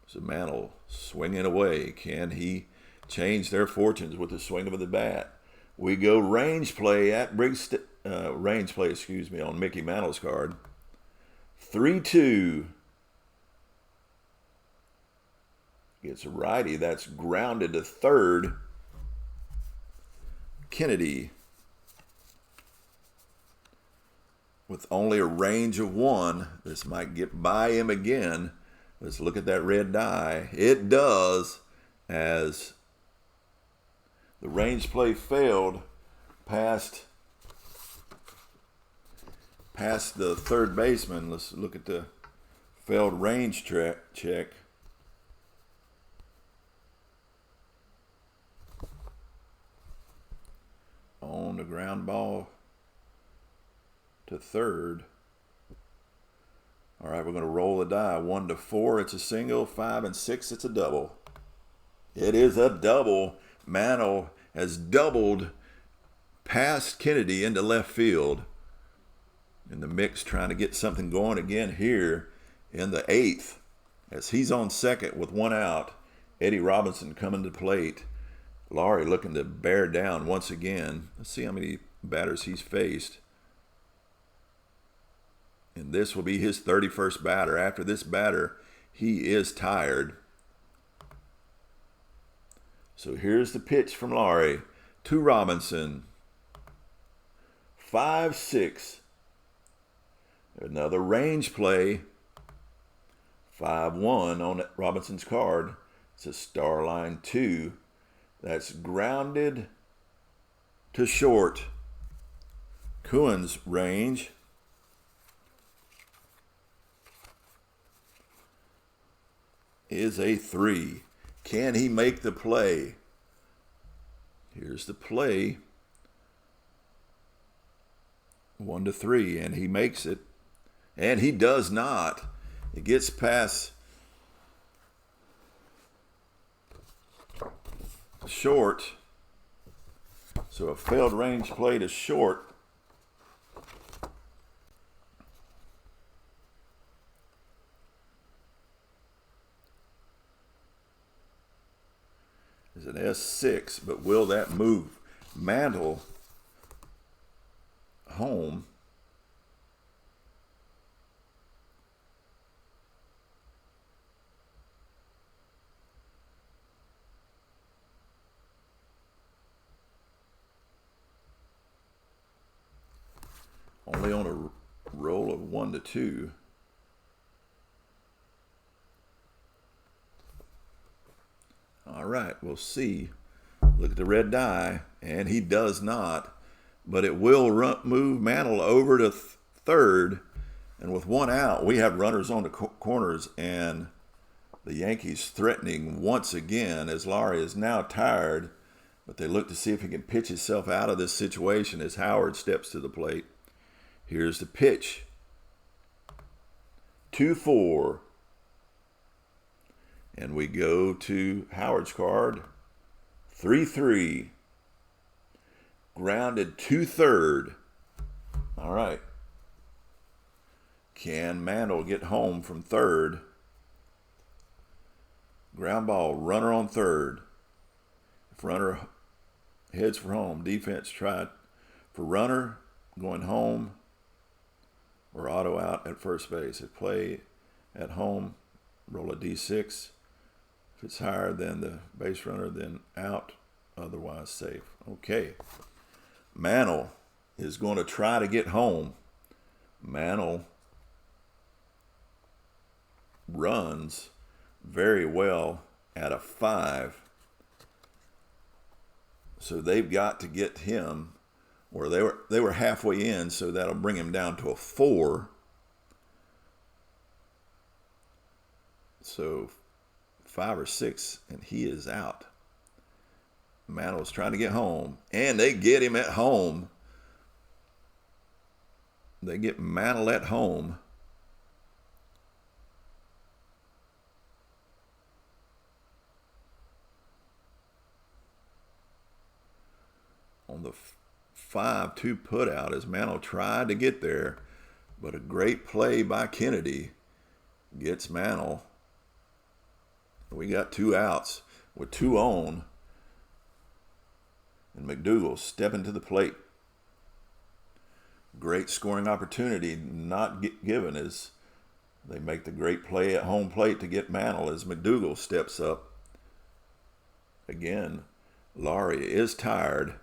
So Mantle swinging away. Can he change their fortunes with the swing of the bat? We go range play at on Mickey Mantle's card. 3-2. Gets a righty. That's grounded to third. Kennedy with only a range of 1. This might get by him again. Let's look at that red die. It does, as the range play failed past the third baseman. Let's look at the failed range check. On the ground ball to third. All right, we're going to roll the die. 1-4, it's a single. 5 and 6, it's a double. It is a double. Mantle has doubled past Kennedy into left field. In the mix, trying to get something going again here in the 8th. As he's on second with 1 out. Eddie Robinson coming to the plate. Laurie looking to bear down once again. Let's see how many batters he's faced. And this will be his 31st batter. After this batter, he is tired. So here's the pitch from Laurie to Robinson. 5-6. Another range play. 5-1 on Robinson's card. It's a star line 2. That's grounded to short. Cohen's range. is a 3. Can he make the play? Here's the play. 1-3, and he makes it. And he does not. It gets past short. So a failed range play to short. Is an S6, but will that move Mantle home? Only on a roll of 1-2. All right, we'll see. Look at the red die, and he does not. But it will move Mantle over to third. And with 1 out, we have runners on the corners, and the Yankees threatening once again as Laurie is now tired. But they look to see if he can pitch himself out of this situation as Howard steps to the plate. Here's the pitch. 2-4. And we go to Howard's card. 3-3. Grounded to third. All right. Can Mantle get home from third? Ground ball, runner on third. If runner heads for home, defense tried for runner going home or auto out at first base. If play at home, roll a D6. If it's higher than the base runner, then out, otherwise safe. Okay. Mantle is going to try to get home. Mantle runs very well at a 5. So they've got to get him, or they were halfway in, so that'll bring him down to a 4. So 5 or 6, and he is out. Mantle's trying to get home, and they get him at home. They get Mantle at home. On the 5-2 put out as Mantle tried to get there, but a great play by Kennedy gets Mantle. We got 2 outs with 2 on. And McDougal stepping to the plate. Great scoring opportunity not given as they make the great play at home plate to get Mantle as McDougal steps up. Again, Laurie is tired.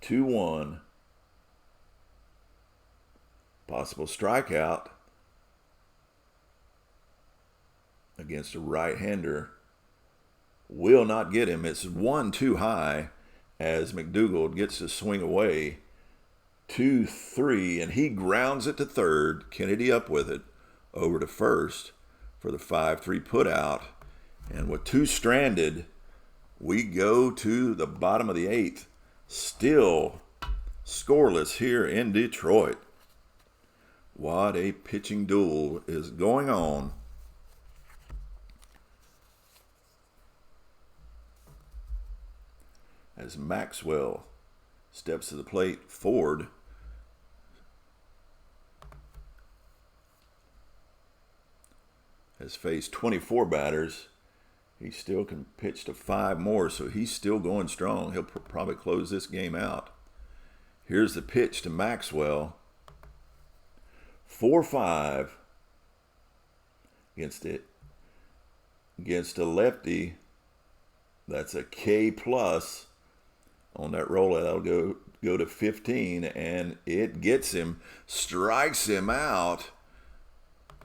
2-1. Possible strikeout against a right-hander. Will not get him. It's 1 too high as McDougal gets to swing away. 2-3, and he grounds it to third. Kennedy up with it over to first for the 5-3 put out. And with 2 stranded, we go to the bottom of the 8th. Still scoreless here in Detroit. What a pitching duel is going on. As Maxwell steps to the plate, Ford has faced 24 batters. He still can pitch to 5 more, so he's still going strong. He'll probably close this game out. Here's the pitch to Maxwell. 4-5 against a lefty. That's a K plus on that roller. That'll go to 15, and it gets him, strikes him out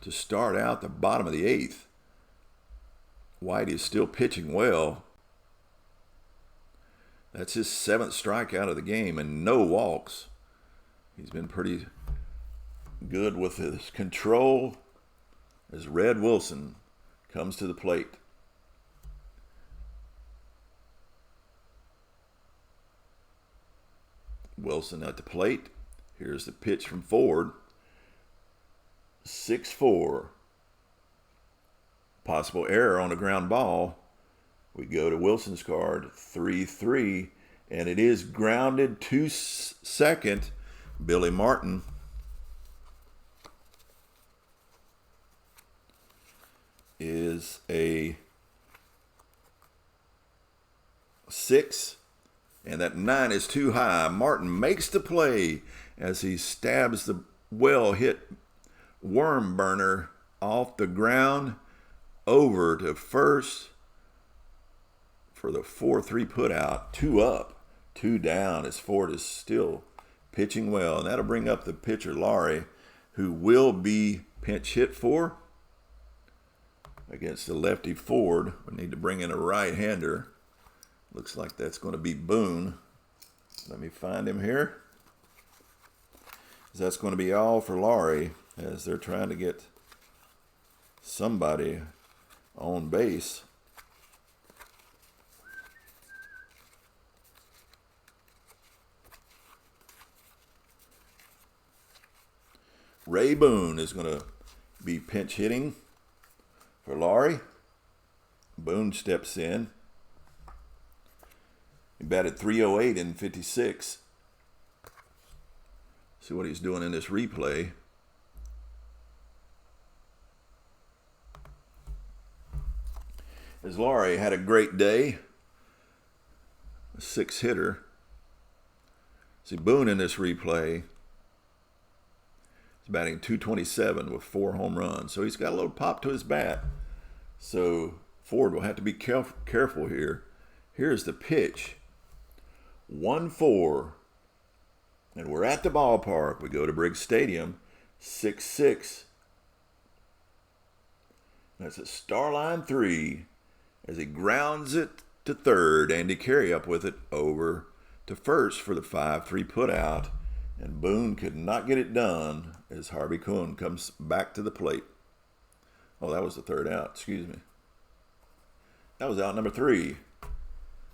to start out the bottom of the 8th. White is still pitching well. That's his 7th strikeout of the game and no walks. He's been pretty good with his control as Red Wilson comes to the plate. Wilson at the plate. Here's the pitch from Ford. 6-4. Possible error on a ground ball. We go to Wilson's card. 3-3. And it is grounded to second. Billy Martin. Is a 6. And that 9 is too high. Martin makes the play as he stabs the well-hit worm burner off the ground over to first for the 4-3 put out. 2 up, 2 down as Ford is still pitching well. And that'll bring up the pitcher, Laurie, who will be pinch hit for against the lefty Ford. We need to bring in a right-hander. Looks like that's going to be Boone. Let me find him here. That's going to be all for Laurie as they're trying to get somebody on base. Ray Boone is going to be pinch hitting for Laurie. Boone steps in. He batted .308 in 56. See what he's doing in this replay. As Laurie had a great day. A 6-hitter. See Boone in this replay. He's batting .227 with 4 home runs. So he's got a little pop to his bat. So Ford will have to be careful here. Here's the pitch. 1-4. And we're at the ballpark. We go to Briggs Stadium. 6-6. That's a Starline 3 as he grounds it to third. Andy Carey up with it over to first for the 5-3 put out. And Boone could not get it done as Harvey Kuhn comes back to the plate. Oh, that was the third out. Excuse me. That was out number 3.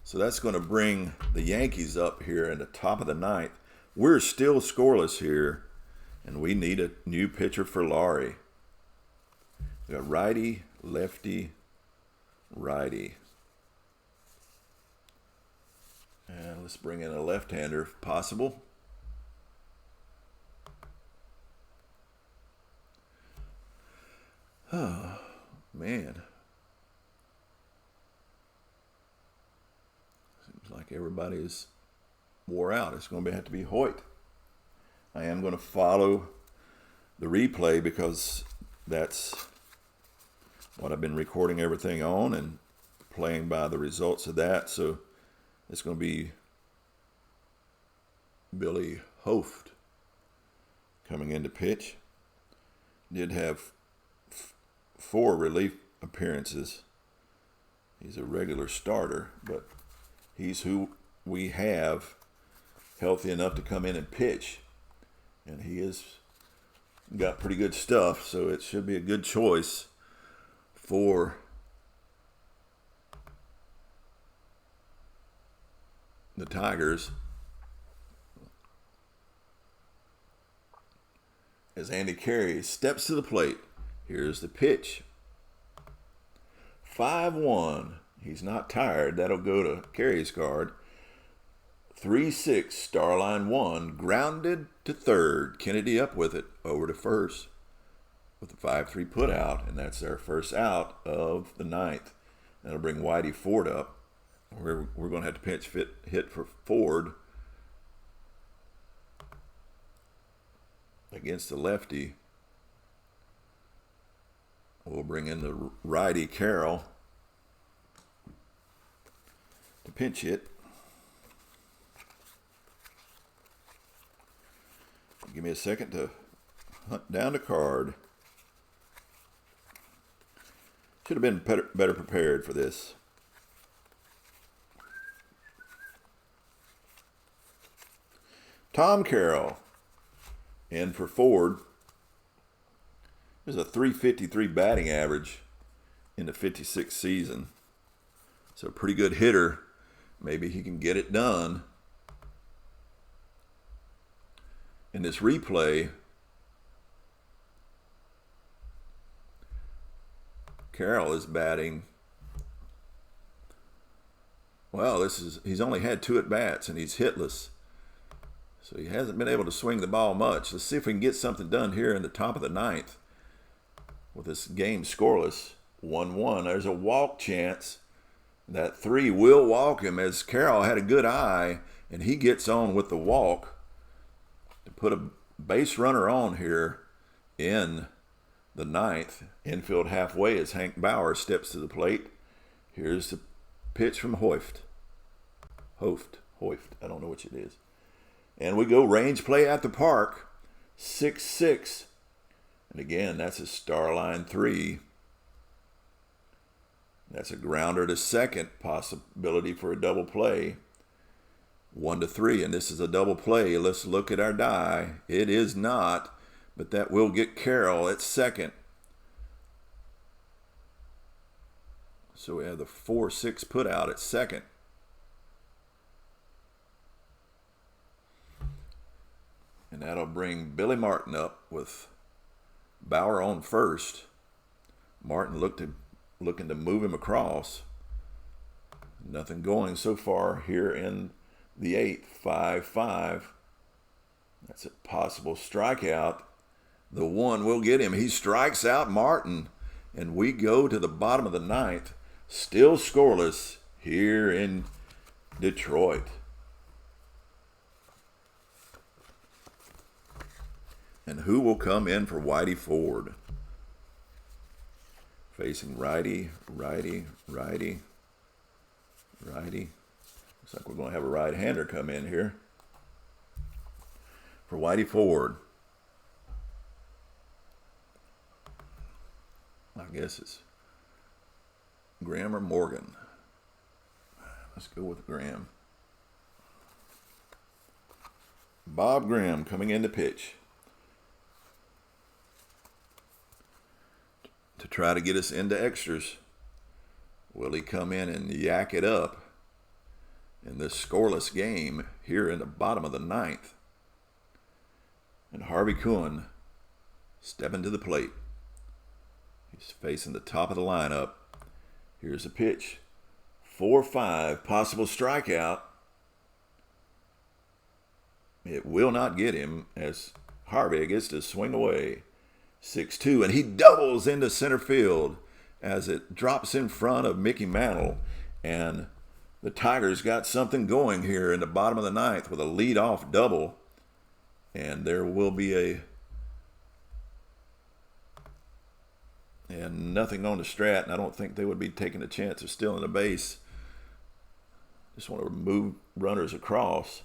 So that's going to bring the Yankees up here in the top of the ninth. We're still scoreless here, and we need a new pitcher for Laurie. We got righty, lefty, righty. And let's bring in a left-hander if possible. Oh, man. Like everybody's wore out. It's going to have to be Hoyt. I am going to follow the replay because that's what I've been recording everything on and playing by the results of that. So it's going to be Billy Hoft coming into pitch. Did have 4 relief appearances. He's a regular starter, but he's who we have healthy enough to come in and pitch. And he has got pretty good stuff, so it should be a good choice for the Tigers. As Andy Carey steps to the plate. Here's the pitch. 5-1. He's not tired. That'll go to Carey's card. 3-6, Starline 1, grounded to third. Kennedy up with it, over to first with the 5-3 put out, and that's their first out of the ninth. That'll bring Whitey Ford up. We're going to have to pinch hit for Ford against the lefty. We'll bring in the righty Carroll to pinch hit. Give me a second to hunt down the card. Should have been better prepared for this. Tom Carroll in for Ford. There's a .353 batting average in the 56th season. So pretty good hitter. Maybe he can get it done. In this replay, Carroll is batting. Well, he's only had 2 at-bats, and he's hitless. So he hasn't been able to swing the ball much. Let's see if we can get something done here in the top of the 9th with this game scoreless. 1-1. There's a walk chance. That 3 will walk him, as Carroll had a good eye, and he gets on with the walk to put a base runner on here in the 9th. Infield halfway as Hank Bauer steps to the plate. Here's the pitch from Hoft. I don't know which it is. And we go range play at the park. 6-6. And again, that's a star line 3. That's a grounder to second, possibility for a double play. 1-3, and this is a double play. Let's look at our die. It is not, but that will get Carroll at second. So we have the 4-6 put out at second. And that'll bring Billy Martin up with Bauer on first. Martin looking to move him across. Nothing going so far here in the 8th. 5-5. That's a possible strikeout. The 1 will get him. He strikes out Martin. And we go to the bottom of the 9th. Still scoreless here in Detroit. And who will come in for Whitey Ford? Facing righty. Looks like we're going to have a right-hander come in here for Whitey Ford. I guess it's Graham or Morgan. Let's go with Graham. Bob Graham coming in to pitch to try to get us into extras. Will he come in and yak it up in this scoreless game here in the bottom of the 9th? And Harvey Kuhn stepping to the plate. He's facing the top of the lineup. Here's a pitch. 4-5, possible strikeout. It will not get him as Harvey gets to swing away. 6-2, and he doubles into center field as it drops in front of Mickey Mantle. And the Tigers got something going here in the bottom of the 9th with a lead-off double. And there will be and nothing on the Strat, and I don't think they would be taking a chance of stealing a base. Just want to move runners across.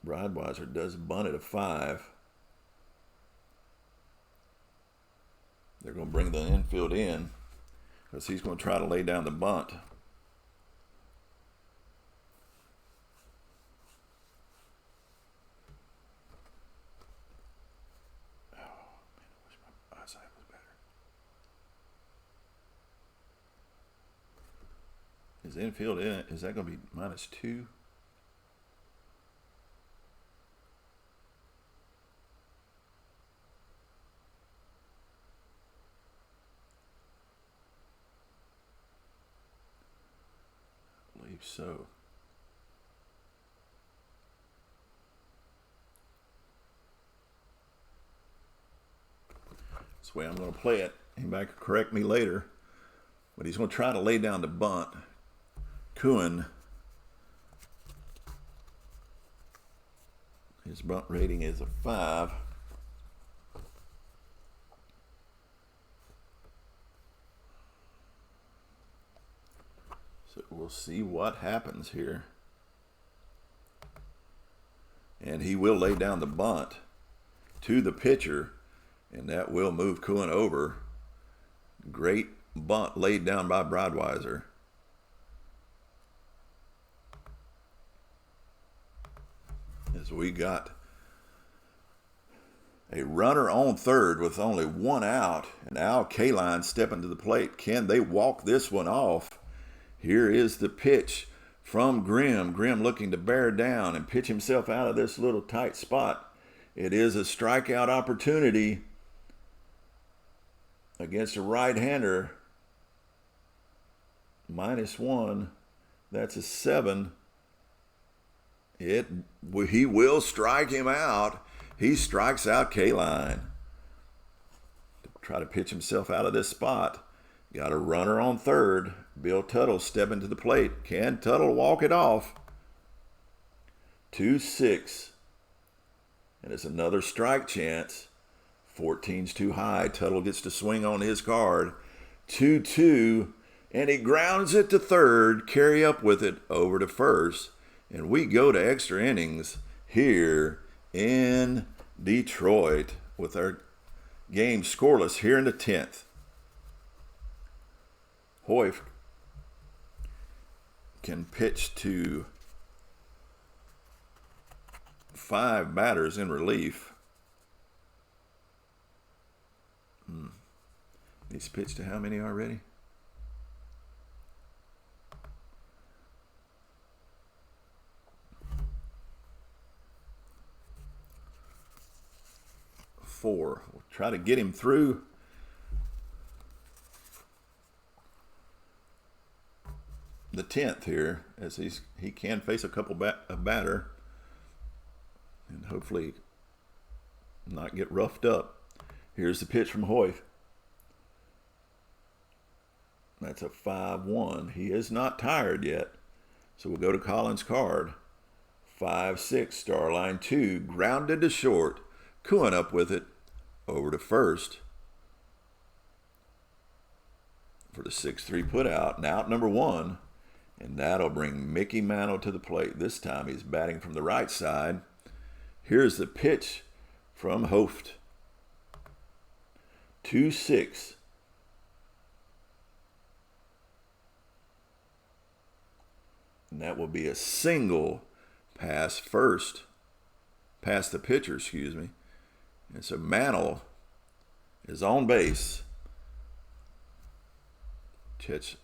Breitweiser does bunt at a 5. They're going to bring the infield in because he's going to try to lay down the bunt. Is infield in it? Is that going to be -2? I believe so. That's the way I'm going to play it. Anybody can correct me later. But he's going to try to lay down the bunt. Kuhn, his bunt rating is a 5. So we'll see what happens here. And he will lay down the bunt to the pitcher, and that will move Kuhn over. Great bunt laid down by Breitweiser. As we got A runner on third with only one out. And now Kaline stepping to the plate. Can they walk this one off? Here is the pitch from Grimm. Grimm looking to bear down and pitch himself out of this little tight spot. It is a strikeout opportunity against a right-hander. -1. That's a 7. He will strike him out. He strikes out Kaline. Try to pitch himself out of this spot. Got a runner on third. Bill Tuttle stepping to the plate. Can Tuttle walk it off? 2-6. And it's another strike chance. 14's too high. Tuttle gets to swing on his card. 2-2. And he grounds it to third. Carry up with it over to first. And we go to extra innings here in Detroit with our game scoreless here in the 10th. Hoft can pitch to 5 batters in relief. He's pitched to how many already? Four. We'll try to get him through. The 10th here, as he can face a couple batter and hopefully not get roughed up. Here's the pitch from Hoft. That's a 5-1. He is not tired yet, so we'll go to Collins' card. 5-6, star line 2, grounded to short. Cooing up with it over to first for the 6-3 put out. And out number 1. And that'll bring Mickey Mantles to the plate. This time he's batting from the right side. Here's the pitch from Hoft. 2-6. And that will be a single past the pitcher, excuse me. And so Mantles is on base. Check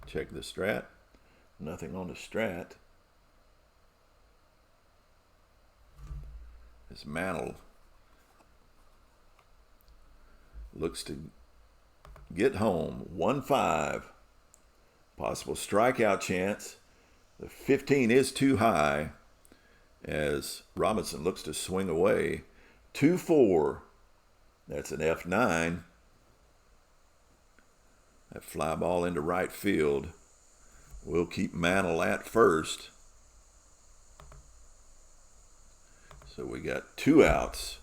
the strat. Nothing on the strat. As Mantles looks to get home. 1-5. Possible strikeout chance. The 15 is too high as Robinson looks to swing away. 2-4. That's an F9. That fly ball into right field. We'll keep Mantles at first. So we got 2 outs.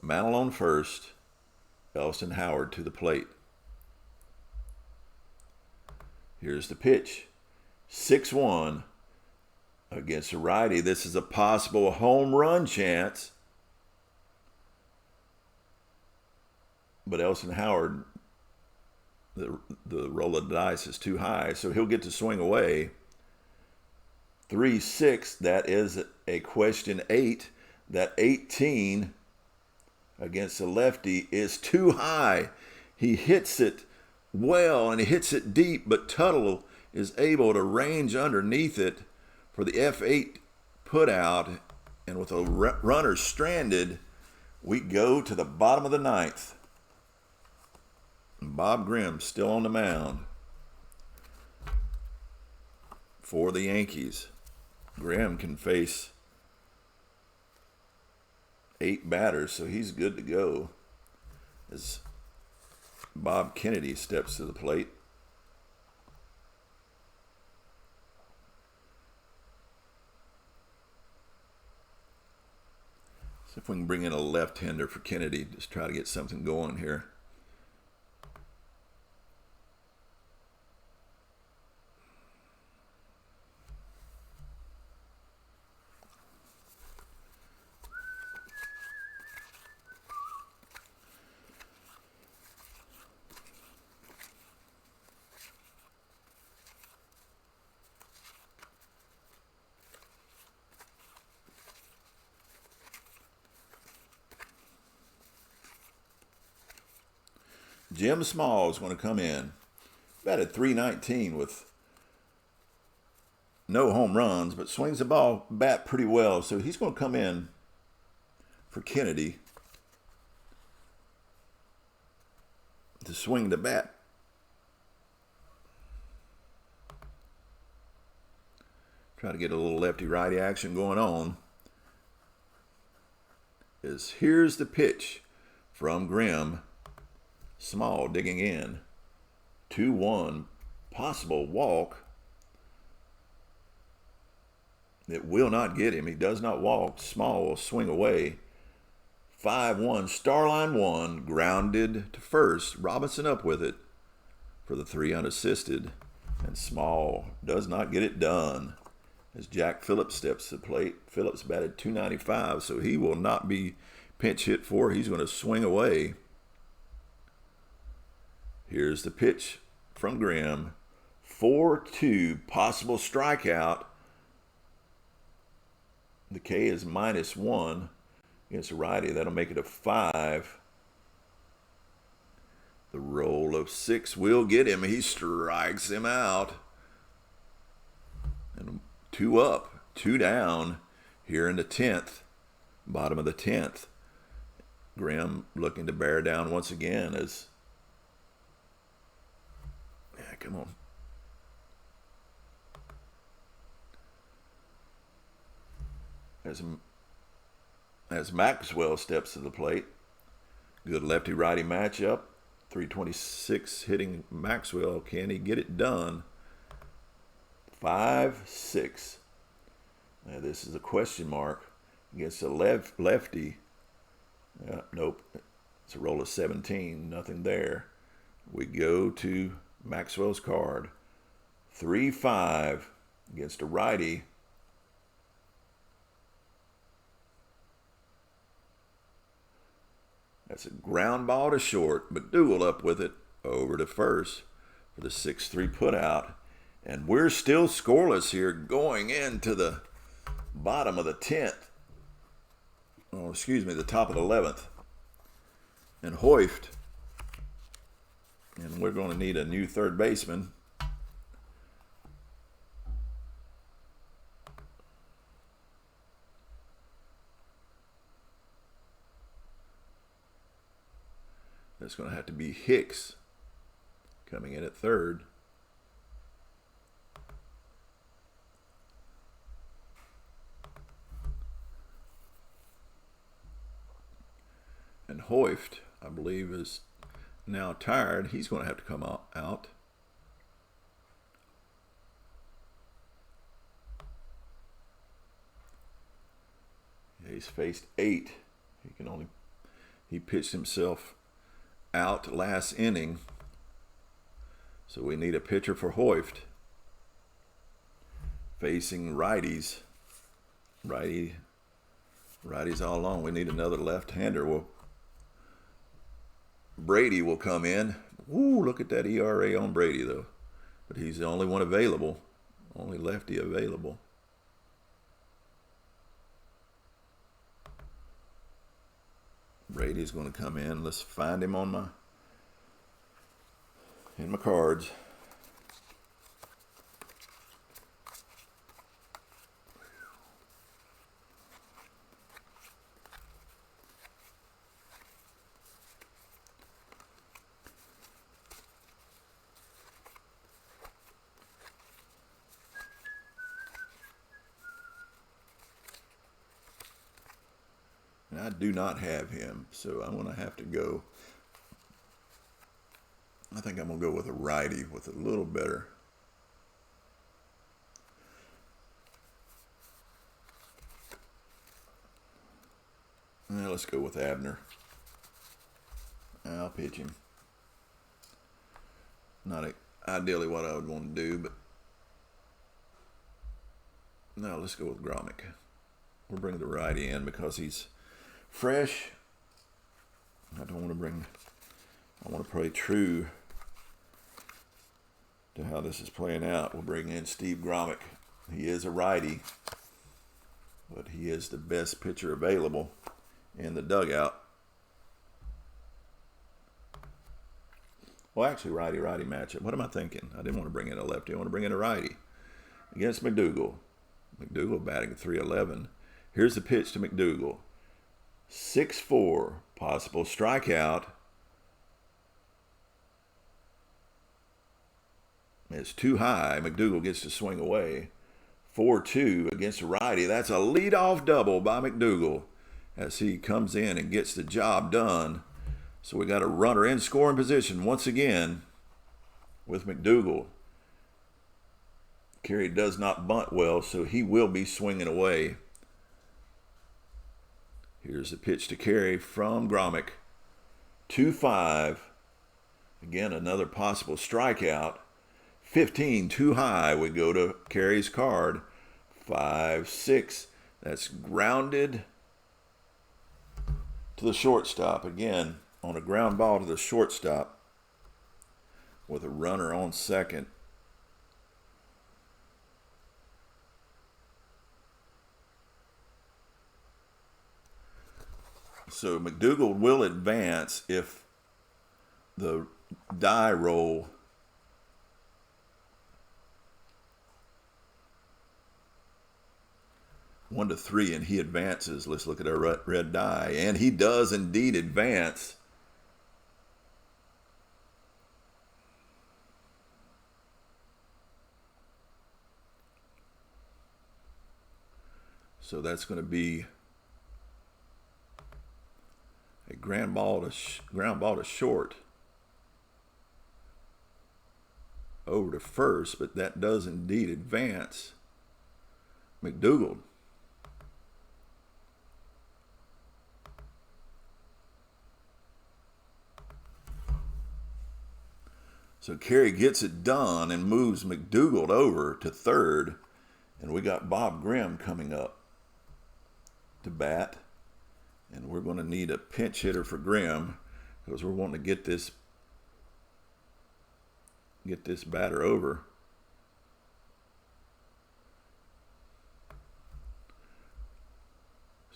Mantles on first. Elston Howard to the plate. Here's the pitch. 6-1 against a righty. This is a possible home run chance. But Elston Howard, the roll of the dice is too high, so he'll get to swing away. 3-6, that is a question 8. That 18 against the lefty is too high. He hits it well, and he hits it deep, but Tuttle is able to range underneath it for the F8 put out, and with a runner stranded, we go to the bottom of the 9th. Bob Grimm still on the mound for the Yankees. Grimm can face 8 batters, so he's good to go as Bob Kennedy steps to the plate. See if we can bring in a left-hander for Kennedy. Just try to get something going here. Jim Small is going to come in. Batted .319 with no home runs, but swings the bat pretty well. So he's going to come in for Kennedy to swing the bat. Try to get a little lefty-righty action going on. Here's the pitch from Grimm. Small digging in. 2-1. Possible walk. It will not get him. He does not walk. Small will swing away. 5-1. Starline 1. Grounded to first. Robinson up with it for the 3 unassisted. And Small does not get it done as Jack Phillips steps to the plate. Phillips batted .295, so he will not be pinch hit for. He's going to swing away. Here's the pitch from Grimm. 4-2. Possible strikeout. The K is -1 against a righty. That'll make it a 5. The roll of 6 will get him. He strikes him out. And 2 up, 2 down here in the 10th, bottom of the 10th. Grimm looking to bear down once again as, yeah, come on. As Maxwell steps to the plate. Good lefty-righty matchup. .326 hitting Maxwell. Can he get it done? 5-6. Now this is a question mark against a lefty. Nope. It's a roll of 17. Nothing there. We go to Maxwell's card. 3-5 against a righty. That's a ground ball to short, but Dougal up with it over to first for the 6-3 put out. And we're still scoreless here going into the bottom of the 10th. Oh, excuse me, the top of the 11th. And Hoft. And we're going to need a new third baseman. That's going to have to be Hicks coming in at third. And Hoft, I believe, is now tired. He's going to have to come out. Yeah, he's faced 8. He pitched himself out last inning. So we need a pitcher for Hoft. Facing righties. Righties all along. We need another left-hander. Brady will come in. Ooh, look at that ERA on Brady, though. But he's the only one available. Only lefty available. Brady's going to come in. Let's find him in my cards. And I do not have him, so I'm going to have to go. I think I'm going to go with a righty with a little better. Now let's go with Abner. I'll pitch him. Not ideally what I would want to do, but no, let's go with Gromick. We'll bring the righty in because he's fresh. I want to play true to how this is playing out. We'll bring in Steve Gromick. He is a righty, but he is the best pitcher available in the dugout. Well, actually, righty-righty matchup. What am I thinking? I didn't want to bring in a lefty. I want to bring in a righty against McDougal. McDougal batting .311. Here's the pitch to McDougal. 6-4, possible strikeout. It's too high. McDougal gets to swing away. 4-2 against a righty. That's a leadoff double by McDougal as he comes in and gets the job done. So we got a runner in scoring position once again with McDougal. Carey does not bunt well, so he will be swinging away. Here's the pitch to Carey from Grommick. 2-5. Again, another possible strikeout. 15, too high. We go to Carey's card. 5-6. That's grounded to the shortstop. Again, on a ground ball to the shortstop with a runner on second. So McDougal will advance if the die roll one to 3 and he advances. Let's look at our red die. And he does indeed advance. So that's going to be a ground ball to short over to first, but that does indeed advance McDougal. So Carey gets it done and moves McDougal over to third, and we got Bob Grimm coming up to bat. And we're going to need a pinch hitter for Grimm because we're wanting to get this batter over.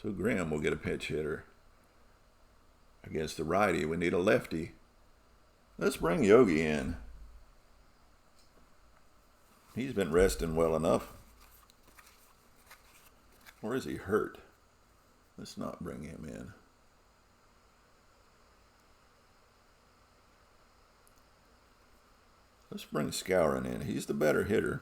So Grimm will get a pinch hitter against the righty. We need a lefty. Let's bring Yogi in. He's been resting well enough. Or is he hurt? Let's not bring him in. Let's bring Skowron in. He's the better hitter.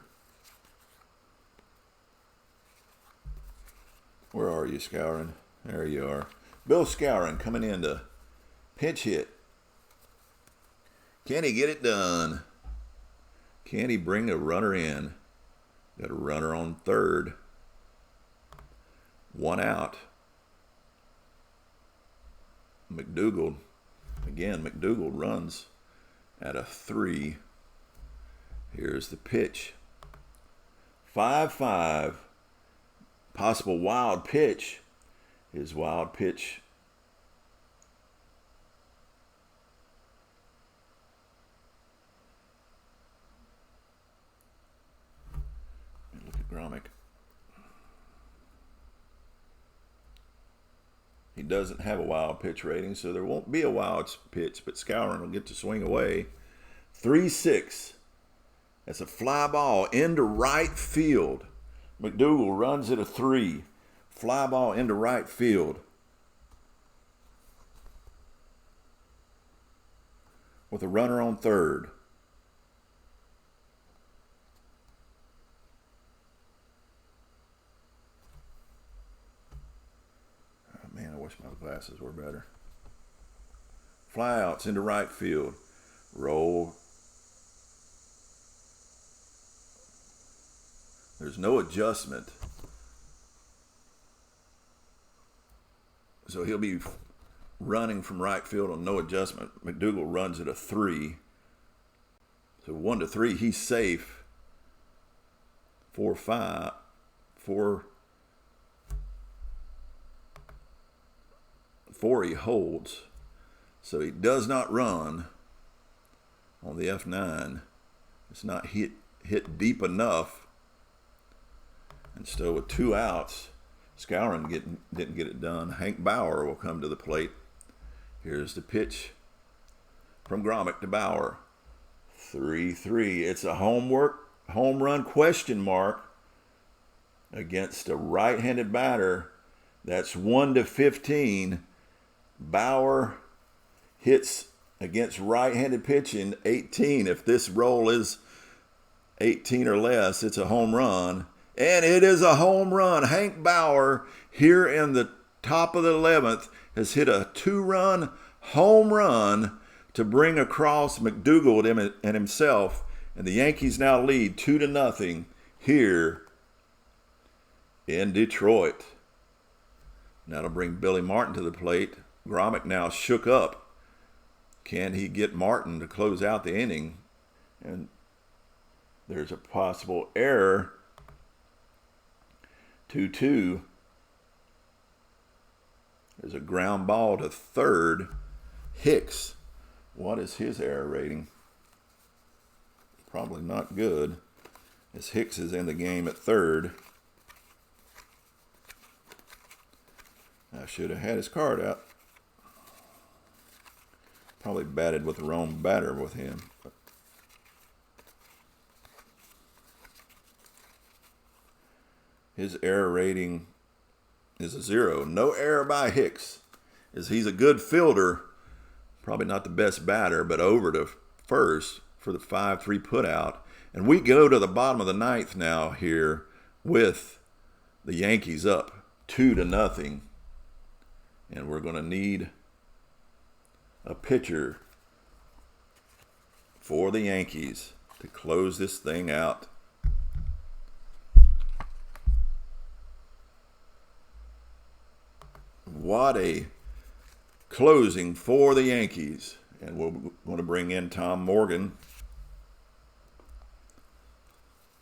Where are you, Skowron? There you are. Bill Skowron coming in to pinch hit. Can he get it done? Can he bring a runner in? Got a runner on third. 1 out. McDougal runs at a 3. Here's the pitch. 5-5. Possible wild pitch. His wild pitch. Look at Grommick. He doesn't have a wild pitch rating, so there won't be a wild pitch, but Skowron will get to swing away. 3-6. That's a fly ball into right field. McDougal runs at a 3. Fly ball into right field. With a runner on third. Man, I wish my glasses were better. Fly outs into right field. Roll. There's no adjustment. So he'll be running from right field on no adjustment. McDougal runs at a 3. So 1 to 3, he's safe. 4-5. 4 he holds. So he does not run on the F9. It's not hit deep enough. And so with 2 outs, Skowron didn't get it done. Hank Bauer will come to the plate. Here's the pitch from Grommick to Bauer. 3-3. It's a home run question mark against a right-handed batter. That's 1-15. Bauer hits against right-handed pitching 18. If this roll is 18 or less, it's a home run. And it is a home run. Hank Bauer, here in the top of the 11th, has hit a 2-run home run to bring across McDougal and himself. And the Yankees now lead 2-0 here in Detroit. Now to bring Billy Martin to the plate. Grommet now shook up. Can he get Martin to close out the inning? And there's a possible error. 2-2. There's a ground ball to third. Hicks. What is his error rating? Probably not good, as Hicks is in the game at third. I should have had his card out. Probably batted with the wrong batter with him. His error rating is a 0. No error by Hicks, as he's a good fielder. Probably not the best batter, but over to first for the 5-3 putout. And we go to the bottom of the 9th now here with the Yankees up 2-0. And we're going to need a pitcher for the Yankees to close this thing out. What a closing for the Yankees. And we're going to bring in Tom Morgan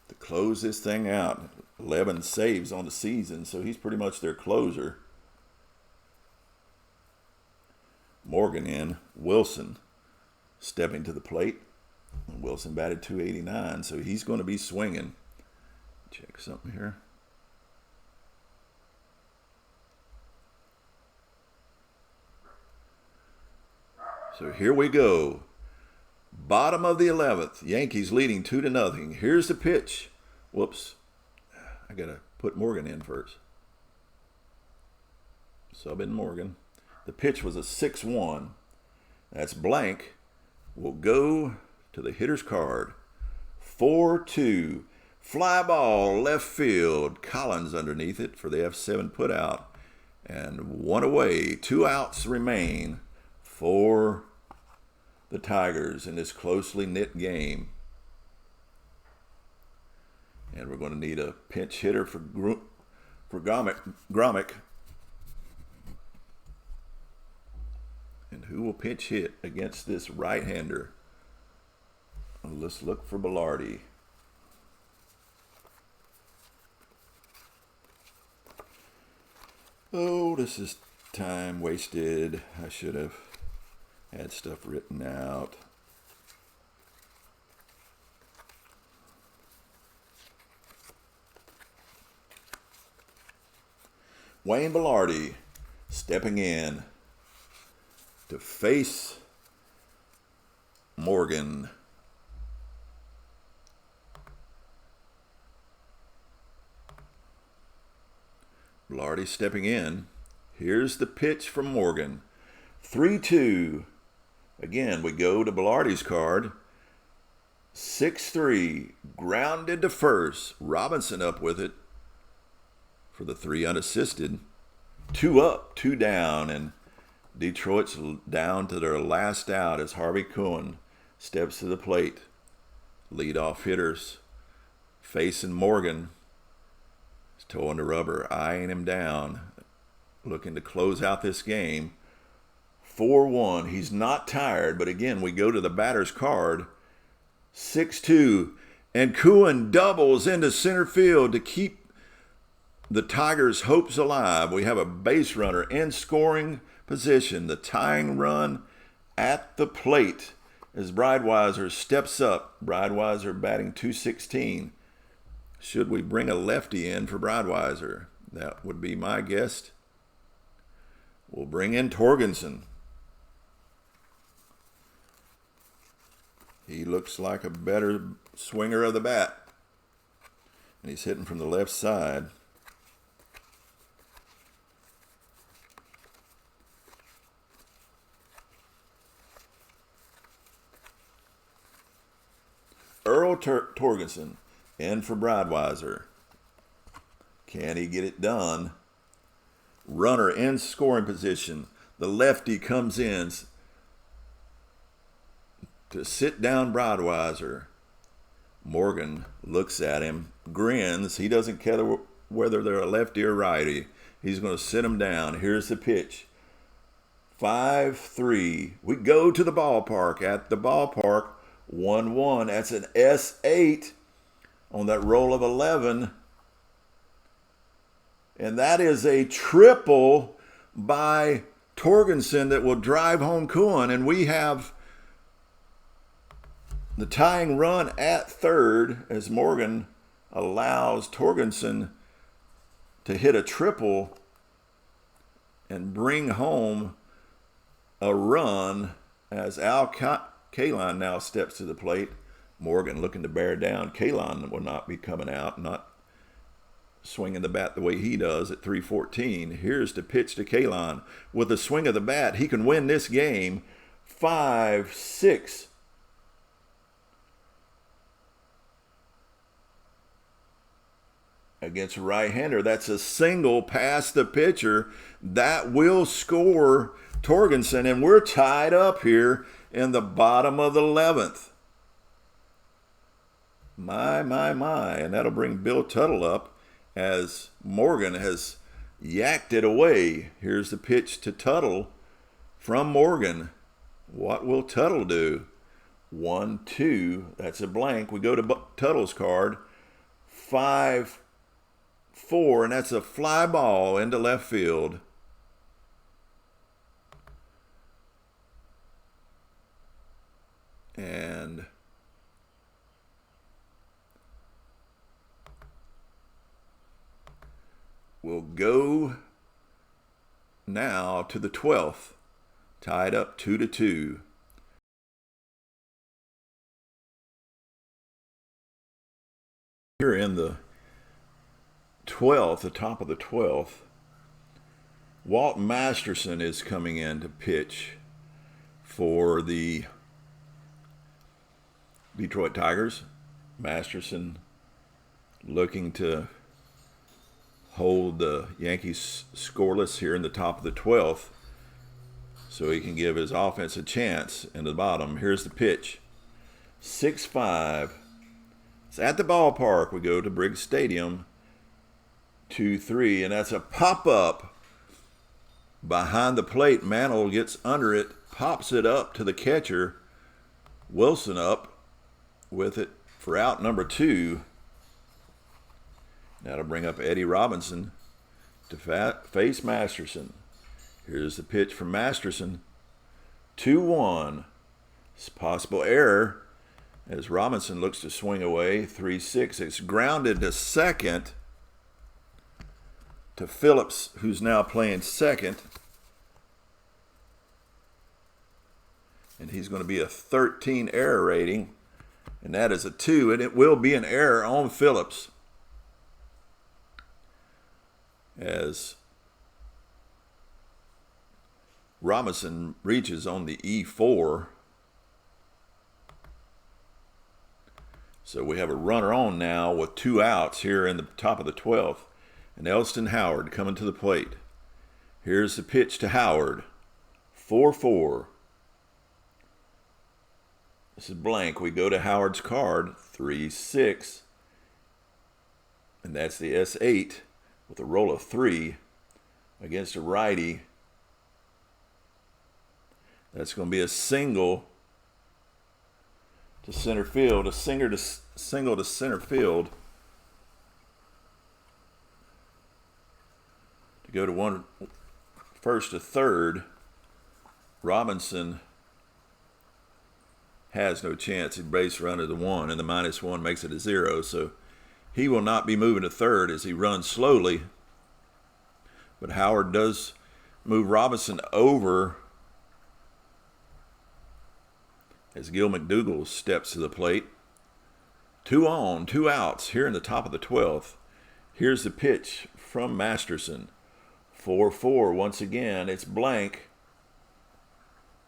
to close this thing out. 11 saves on the season, so he's pretty much their closer. Morgan in. Wilson stepping to the plate. Wilson batted .289, so he's going to be swinging. Check something here. So here we go. Bottom of the 11th. Yankees leading 2-0. Here's the pitch. Whoops. I got to put Morgan in first. Sub in Morgan. The pitch was a 6-1. That's blank. We'll go to the hitter's card. 4-2. Fly ball left field. Collins underneath it for the F7 putout. And one away. 2 outs remain for the Tigers in this closely knit game. And we're going to need a pinch hitter for Grommet. And who will pinch hit against this right-hander? Let's look for Bilardi. Oh, this is time wasted. I should have had stuff written out. Wayne Bilardi stepping in to face Morgan. Bilardi stepping in. Here's the pitch from Morgan. 3-2. Again, we go to Bilardi's card. 6-3. Grounded to first. Robinson up with it for the 3 unassisted. 2 up, 2 down, and Detroit's down to their last out as Harvey Kuhn steps to the plate. Leadoff hitters facing Morgan. He's toeing the rubber, eyeing him down, looking to close out this game. 4-1. He's not tired, but again, we go to the batter's card. 6-2. And Kuhn doubles into center field to keep the Tigers' hopes alive. We have a base runner in scoring position. The tying run at the plate as Breidweiser steps up. Breidweiser batting .216. Should we bring a lefty in for Breidweiser? That would be my guess. We'll bring in Torgensen. He looks like a better swinger of the bat. And he's hitting from the left side. Earl Torgensen in for Breitweiser. Can he get it done? Runner in scoring position. The lefty comes in to sit down Breitweiser. Morgan looks at him, grins. He doesn't care whether they're a lefty or righty. He's going to sit him down. Here's the pitch. 5-3. We go to the ballpark. At the ballpark, 1-1. That's an S8 on that roll of 11. And that is a triple by Torgensen that will drive home Kuhn. And we have the tying run at third as Morgan allows Torgensen to hit a triple and bring home a run as Al Kaline now steps to the plate. Morgan looking to bear down. Kaline will not be coming out, not swinging the bat the way he does at 3-14. Here's the pitch to Kaline. With a swing of the bat, he can win this game 5-6. Against a right-hander. That's a single past the pitcher. That will score Torgensen, and we're tied up here in the bottom of the 11th. My. And that'll bring Bill Tuttle up as Morgan has yacked it away. Here's the pitch to Tuttle from Morgan. What will Tuttle do? 1-2. That's a blank. We go to Tuttle's card. 5-4, and that's a fly ball into left field. And we'll go now to the 12th, tied up 2-2. Here in the 12th, the top of the 12th, Walt Masterson is coming in to pitch for the Detroit Tigers. Masterson looking to hold the Yankees scoreless here in the top of the 12th so he can give his offense a chance in the bottom. Here's the pitch. 6-5. It's at the ballpark. We go to Briggs Stadium. 2-3, and that's a pop-up behind the plate. Mantle gets under it, pops it up to the catcher. Wilson up with it for out number 2. That'll bring up Eddie Robinson to face Masterson. Here's the pitch from Masterson. 2-1. It's possible error as Robinson looks to swing away. 3-6. It's grounded to second to Phillips, who's now playing second. And he's going to be a 13 error rating. And that is a 2, and it will be an error on Phillips as Robinson reaches on the E4. So we have a runner on now with 2 outs here in the top of the 12th. And Elston Howard coming to the plate. Here's the pitch to Howard. 4-4. This is blank. We go to Howard's card. 3-6. And that's the S8 with a roll of 3 against a righty. That's going to be a single to center field. A single to center field. To go to first to third. Robinson has no chance. He base run to the 1, and the -1 makes it a 0. So he will not be moving to third as he runs slowly. But Howard does move Robinson over as Gil McDougall steps to the plate. 2 on, 2 outs here in the top of the 12th. Here's the pitch from Masterson. 4-4 once again. It's blank.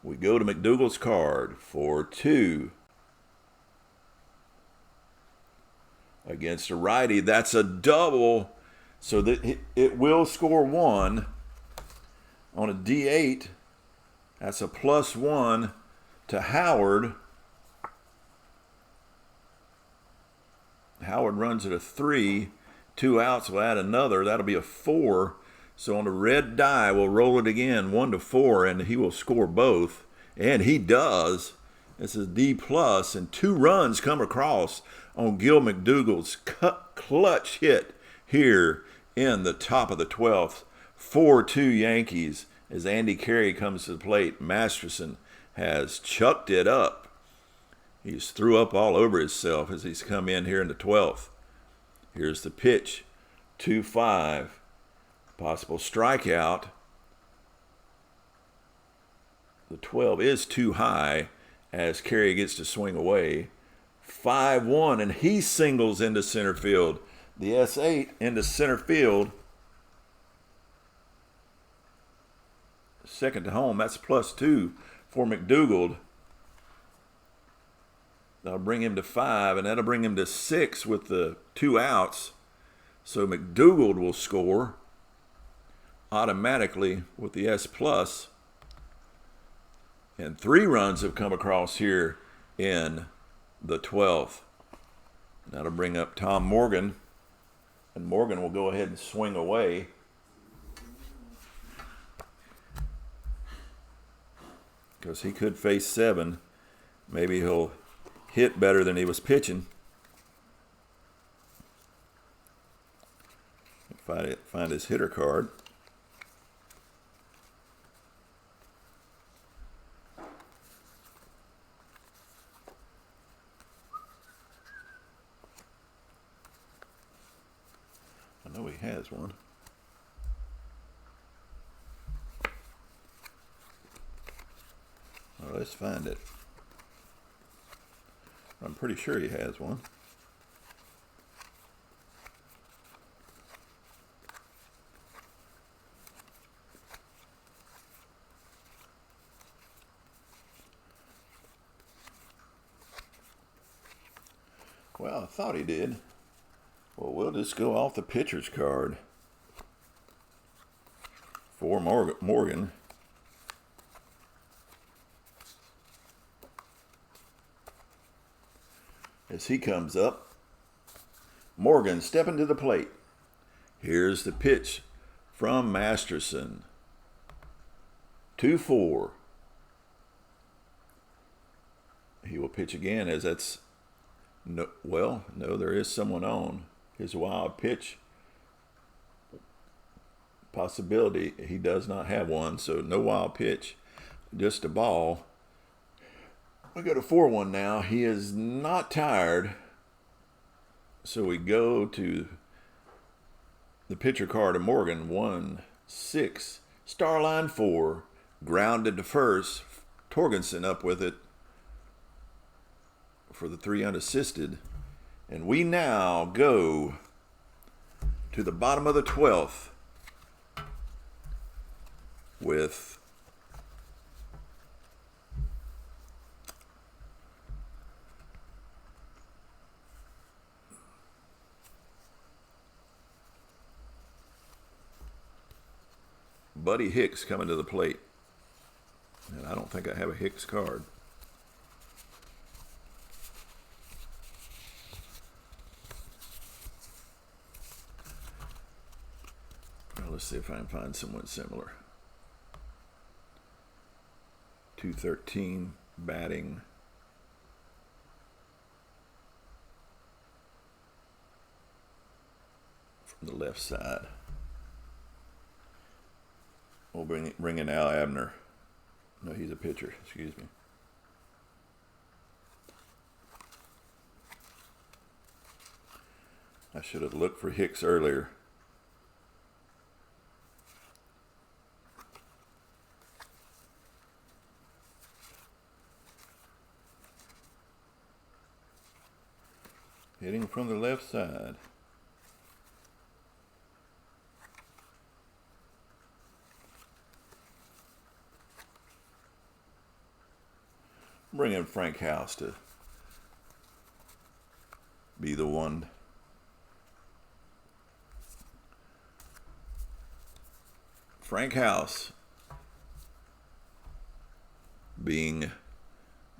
We go to McDougall's card. 4-2. Against a righty. That's a double. So that it will score 1 on a D8. That's a +1 to Howard. Howard runs at a 3. 2 outs will add another. That'll be a 4. So on the red die, we'll roll it again, 1-4, and he will score both. And he does. This is D+, and 2 runs come across on Gil McDougall's clutch hit here in the top of the 12th. 4-2 Yankees as Andy Carey comes to the plate. Masterson has chucked it up. He's threw up all over himself as he's come in here in the 12th. Here's the pitch. 2-5. Possible strikeout. The 12 is too high as Carey gets to swing away. 5-1, and he singles into center field. The S8 into center field. Second to home. That's +2 for McDougall. That'll bring him to 5, and that'll bring him to 6 with the 2 outs. So McDougall will score automatically with the S+. And 3 runs have come across here in the 12th. That'll bring up Tom Morgan. And Morgan will go ahead and swing away. Because he could face 7. Maybe he'll hit better than he was pitching. Find his hitter card. I know he has one. Well, let's find it. I'm pretty sure he has one. Well, I thought he did. Well, we'll just go off the pitcher's card for Morgan. As he comes up, Morgan stepping to the plate. Here's the pitch from Masterson. 2-4. He will pitch again as that's no, there is someone on. His wild pitch possibility, he does not have one, so no wild pitch, just a ball. We go to 4-1 now. He is not tired. So we go to the pitcher card of Morgan. 1-6. Starline 4. Grounded to first. Torgensen up with it for the 3 unassisted. And we now go to the bottom of the 12th with Buddy Hicks coming to the plate. And I don't think I have a Hicks card. Well, let's see if I can find someone similar. 213 batting. From the left side. We'll bring in Al Abner. No, he's a pitcher. Excuse me. I should have looked for Hicks earlier. Hitting from the left side. Bring in Frank Hoft to be the one. Frank Hoft being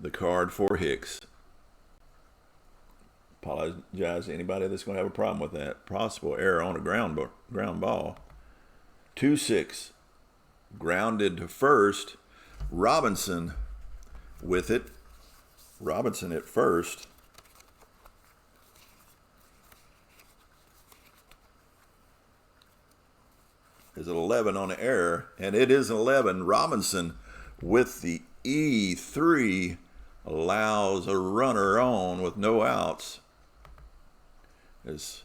the card for Hicks. Apologize to anybody that's going to have a problem with that. Possible error on a ground ball. 2-6. Grounded to first. Robinson with it. Robinson at first. There's an 11 on the error, and it is 11. Robinson with the E3 allows a runner on with no outs. As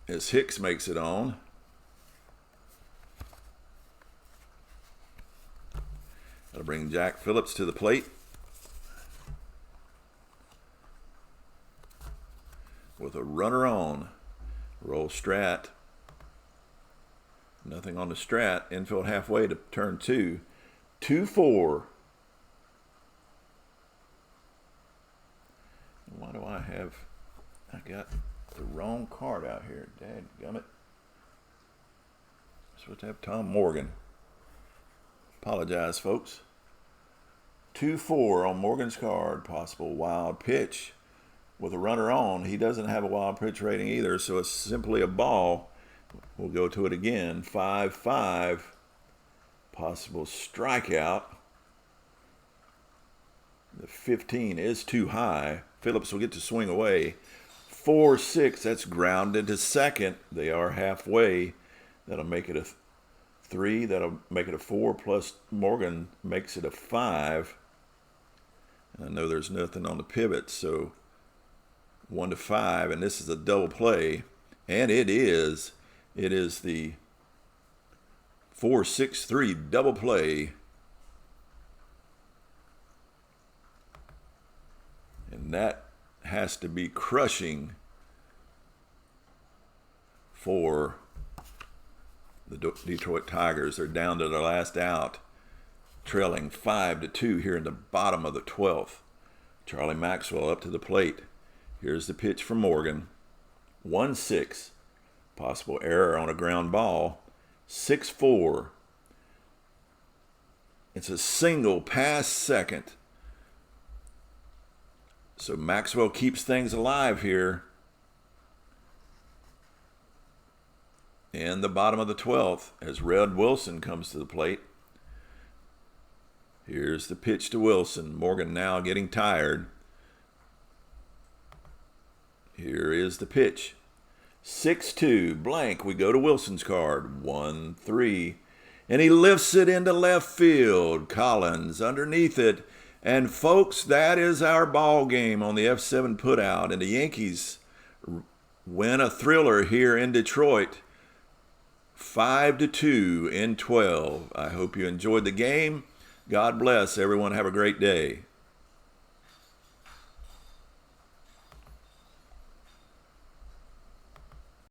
Hicks makes it on. That'll bring Jack Phillips to the plate. With a runner on. Roll Strat. Nothing on the Strat. Infield halfway to turn 2. 2-4. Why do I have... I got the wrong card out here. Dadgummit. I'm supposed to have Tom Morgan. Apologize, folks. 2-4 on Morgan's card. Possible wild pitch with a runner on. He doesn't have a wild pitch rating either, so it's simply a ball. We'll go to it again. 5-5. Possible strikeout. The 15 is too high. Phillips will get to swing away. 4-6. That's grounded to second. They are halfway. That'll make it a 3. That'll make it a 4. Plus Morgan makes it a 5. And I know there's nothing on the pivot, so 1-5. And this is a double play. And it is. It is the 4-6-3 double play. And that has to be crushing for the Detroit Tigers. They're down to their last out, trailing 5-2 here in the bottom of the 12th. Charlie Maxwell up to the plate. Here's the pitch from Morgan. 1-6. Possible error on a ground ball. 6-4. It's a single past second. So Maxwell keeps things alive here. In the bottom of the 12th as Red Wilson comes to the plate. Here's the pitch to Wilson. Morgan now getting tired. Here is the pitch. 6-2, blank. We go to Wilson's card. 1-3. And he lifts it into left field. Collins underneath it. And folks, that is our ball game on the F7 putout. And the Yankees win a thriller here in Detroit. 5-2 in 12. I hope you enjoyed the game. God bless everyone. Have a great day.